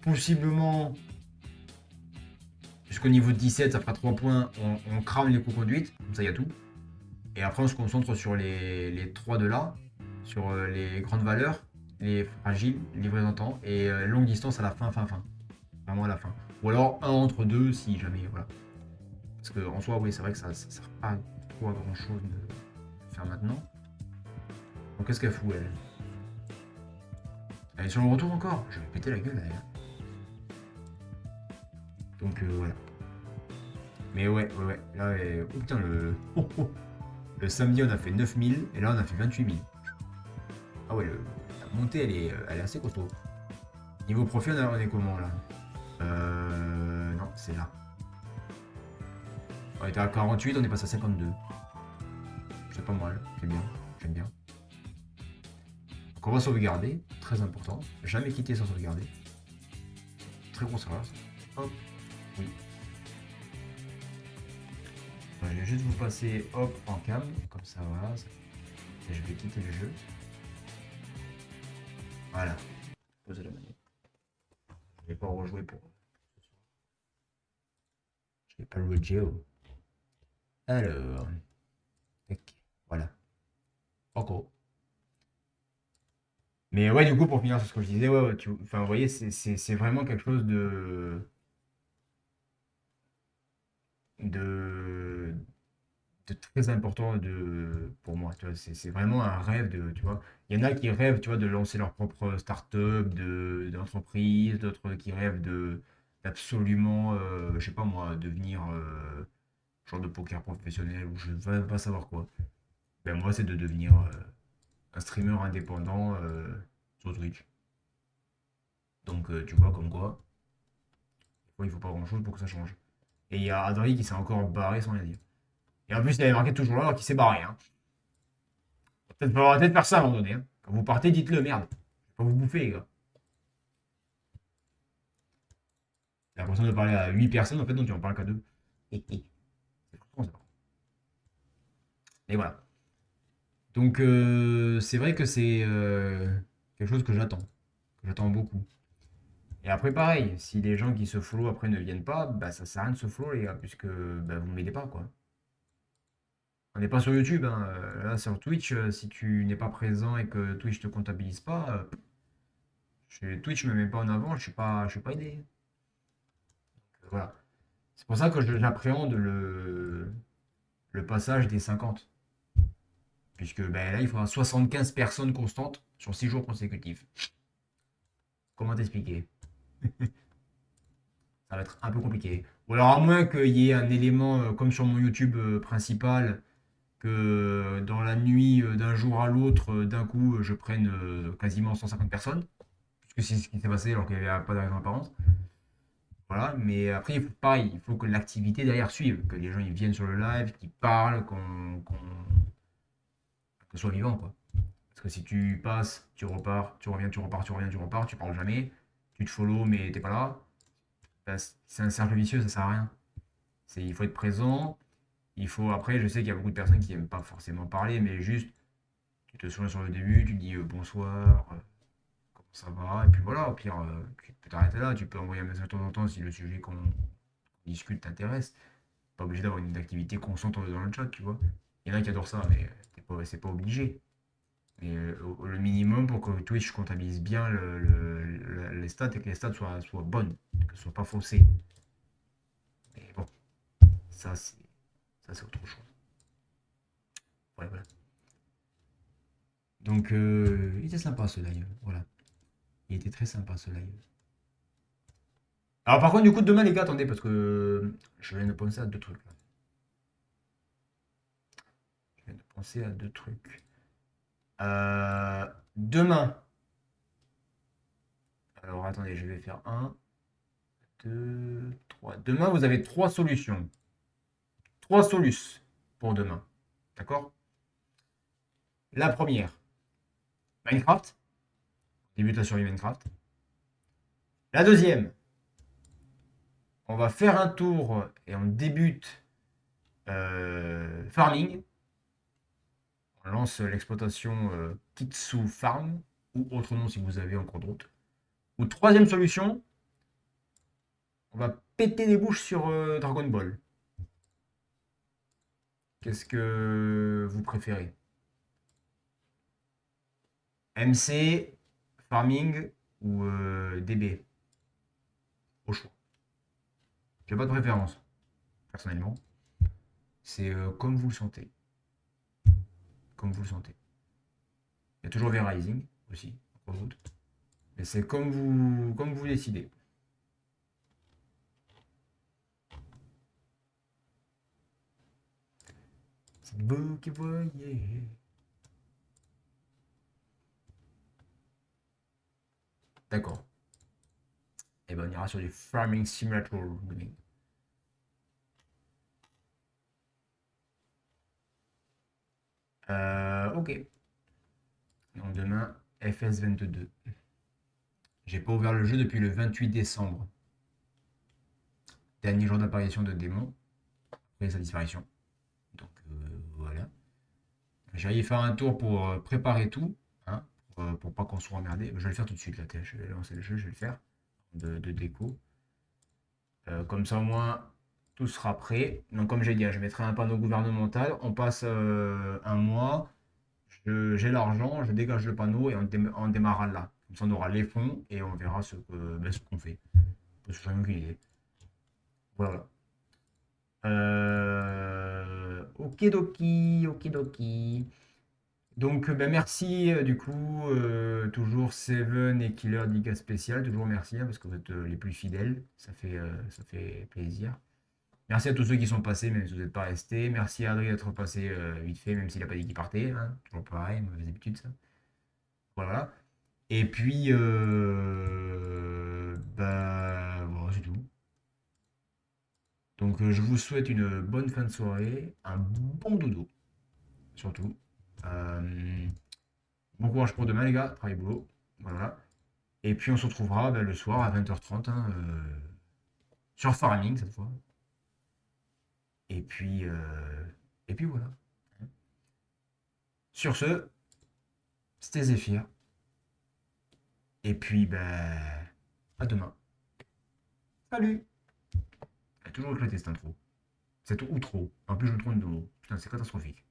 Possiblement, jusqu'au niveau 17, ça fera 3 points, on crame les co-conduites, comme ça il y a tout. Et après on se concentre sur les 3 de là, sur les grandes valeurs, les fragiles, livraison en temps, et longue distance à la fin. Vraiment à la fin. Ou alors un entre deux si jamais, voilà. Parce qu'en soi, oui, c'est vrai que ça sert pas trop à grand chose de faire maintenant. Donc qu'est-ce qu'elle fout, elle? Elle est sur le retour encore? Je vais péter la gueule, elle. Donc voilà. Mais ouais. Là, oh putain, le samedi, on a fait 9000 et là, on a fait 28 000. Ah ouais, la montée, elle est assez costaud. Niveau profit, on est comment là? Non, c'est là. On était à 48, on est passé à 52. C'est pas mal, j'aime bien. Donc on va sauvegarder, très important. Jamais quitter sans sauvegarder. Très grosse erreur. Hop, oui. Je vais juste vous passer hop en cam, comme ça voilà. Et je vais quitter le jeu. Voilà. Posez la manette. Je vais pas rejouer pour. Je vais pas le Geo. Alors. Voilà. Encore. Mais ouais, du coup, pour finir sur ce que je disais, ouais, enfin, vous voyez, c'est vraiment quelque chose de, de très important pour moi. Tu vois, c'est vraiment un rêve tu vois. Il y en a qui rêvent, tu vois, de lancer leur propre start-up, d'entreprise, d'autres qui rêvent d'absolument, je sais pas moi, devenir genre de poker professionnel ou je ne vais pas savoir quoi. Ben moi, c'est de devenir un streamer indépendant sur Twitch. Donc, tu vois, comme quoi, il faut pas grand-chose pour que ça change. Et il y a Adri qui s'est encore barré sans rien dire. Et en plus, il avait marqué toujours là alors qu'il s'est barré. Hein. Faudra peut-être faire ça à un moment donné. Hein. Quand vous partez, dites-le, merde. Je vais pas vous bouffer, les gars. J'ai l'impression de parler à 8 personnes, en fait, donc tu en parles qu'à 2. C'est frustrant, ça. Et voilà. Donc, c'est vrai que c'est quelque chose que j'attends. Que j'attends beaucoup. Et après, pareil, si les gens qui se follow après ne viennent pas, bah ça sert à rien de se follow, les gars, puisque bah, vous ne m'aidez pas, quoi. On n'est pas sur YouTube, hein. Là, sur Twitch, si tu n'es pas présent et que Twitch te comptabilise pas, Twitch me met pas en avant, je suis pas aidé. Voilà. C'est pour ça que j'appréhende le passage des 50. Puisque ben, là, il faudra 75 personnes constantes sur 6 jours consécutifs. Comment t'expliquer? Ça va être un peu compliqué. Ou alors, à moins qu'il y ait un élément comme sur mon YouTube principal, que dans la nuit d'un jour à l'autre, d'un coup, je prenne quasiment 150 personnes. Puisque c'est ce qui s'est passé alors qu'il n'y avait pas de raison apparente. Voilà, mais après, pareil, il faut que l'activité derrière suive, que les gens ils viennent sur le live, qu'ils parlent, que ce soit vivant, quoi. Parce que si tu passes, tu repars, tu reviens, tu repars, tu reviens, tu repars, tu parles jamais, tu te follow mais t'es pas là, bah, c'est un cercle vicieux, ça sert à rien. Il faut être présent, après, je sais qu'il y a beaucoup de personnes qui n'aiment pas forcément parler, mais juste, tu te souviens sur le début, tu dis bonsoir, comment ça va, et puis voilà, au pire, tu peux t'arrêter là, tu peux envoyer un message de temps en temps si le sujet qu'on discute t'intéresse. Pas obligé d'avoir une activité constante dans le chat, tu vois. Il y en a qui adorent ça, mais c'est pas obligé. Mais le minimum pour que Twitch comptabilise bien les stats et que les stats soient bonnes, que ce ne soient pas faussées. Mais bon, ça c'est autre chose. Voilà, voilà. Donc il était sympa ce live, voilà. Il était très sympa ce live. Alors par contre du coup demain les gars, attendez parce que je viens de penser à deux trucs là. Je viens de penser à deux trucs. Demain. Alors attendez, je vais faire un, deux, trois. Demain vous avez trois solutions. Trois solutions pour demain. D'accord? La première, Minecraft. Débute la survie Minecraft. La deuxième, on va faire un tour et on débute farming. On lance l'exploitation Kitsu Farm, ou autre nom si vous avez encore d'autres. Ou troisième solution, on va péter des bouches sur Dragon Ball. Qu'est-ce que vous préférez? MC, Farming ou DB? Au choix. J'ai pas de préférence, personnellement. C'est comme vous le sentez. Comme vous le sentez. Il y a toujours V-Rising aussi, entre autres. Mais c'est comme vous décidez. C'est vous qui voyez. D'accord. Et ben on ira sur du Farming Simulator Gaming. Ok. Donc demain, FS22. J'ai pas ouvert le jeu depuis le 28 décembre. Dernier jour d'apparition de démon. Après sa disparition. Donc voilà. J'allais faire un tour pour préparer tout. Hein, pour pas qu'on soit emmerdé. Je vais le faire tout de suite là. Je vais lancer le jeu, je vais le faire. De déco. Comme ça au moins tout sera prêt. Donc comme j'ai dit, hein, je mettrai un panneau gouvernemental. On passe un mois. J'ai l'argent, je dégage le panneau et on démarrera là. Comme ça, on aura les fonds et on verra ce qu'on fait. Parce que j'en ai aucune idée. Voilà. Okidoki, okidoki. Donc, ben, merci du coup. Toujours Seven et Killer Diga spécial. Toujours merci hein, parce que vous êtes les plus fidèles. Ça fait plaisir. Merci à tous ceux qui sont passés, même si vous n'êtes pas restés. Merci à Adrien d'être passé vite fait, même s'il n'a pas dit qu'il partait. Hein. Toujours pareil, mauvaise habitude ça. Voilà. Et puis, bah, voilà, c'est tout. Donc, je vous souhaite une bonne fin de soirée, un bon dodo, surtout. Bon courage pour demain, les gars. Travail boulot. Voilà. Et puis, on se retrouvera le soir à 20h30 hein, sur Farming cette fois. Et puis voilà. Sur ce, c'était Zéphyr. Et puis, ben, à demain. Salut! Elle a toujours éclaté cette intro. Cette outro. En plus, je me trompe de mot. Putain, c'est catastrophique.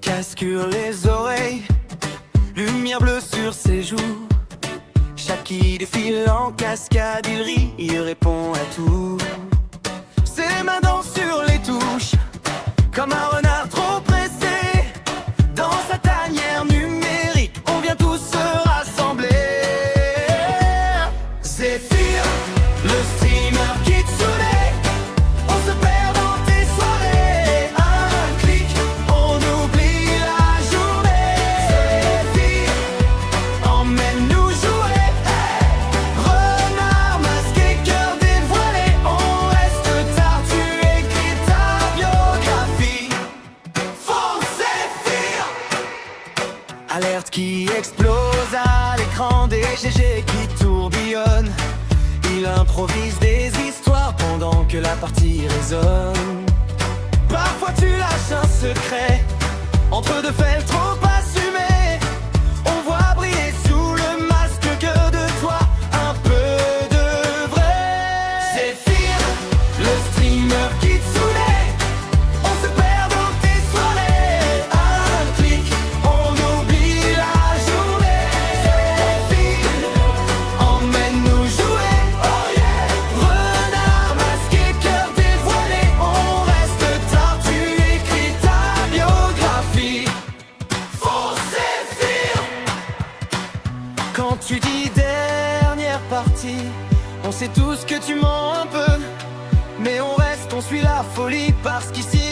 Cascure les oreilles, lumière bleue sur ses joues. Shaki défile en cascade, il rit, il répond à tout. Ses mains dansent sur les touches, comme un renard trop pressé. Dans sa tanière numérique, on vient tous se rassembler. Zéphyr, le streamer Kitsune, on se perd dans tes soirées. Un clic, on oublie la journée. Zéphyr, emmène-nous jouer. Renard masqué, cœur dévoilé, on reste tard, tu écris ta biographie. Fonce Zéphyr. Alerte qui explose à l'écran, des GG qui tourbillonnent. Il improvise des histoires pendant que la partie résonne. Parfois tu lâches un secret entre deux faits trop assumés. On voit briller sous le masque que de toi un peu de vrai. Zéphyr, le streamer Kitsune, on se perd dans tes soirées. Un clic, on oublie la journée. Zéphyr, emmène-nous jouer. Oh yeah. Renard masqué, cœur dévoilé, on reste tard, tu écris ta biographie. Fonce Zéphyr. Quand tu dis dernière partie, on sait tous que tu mens un peu, mais on reste, on suit la folie parce qu'ici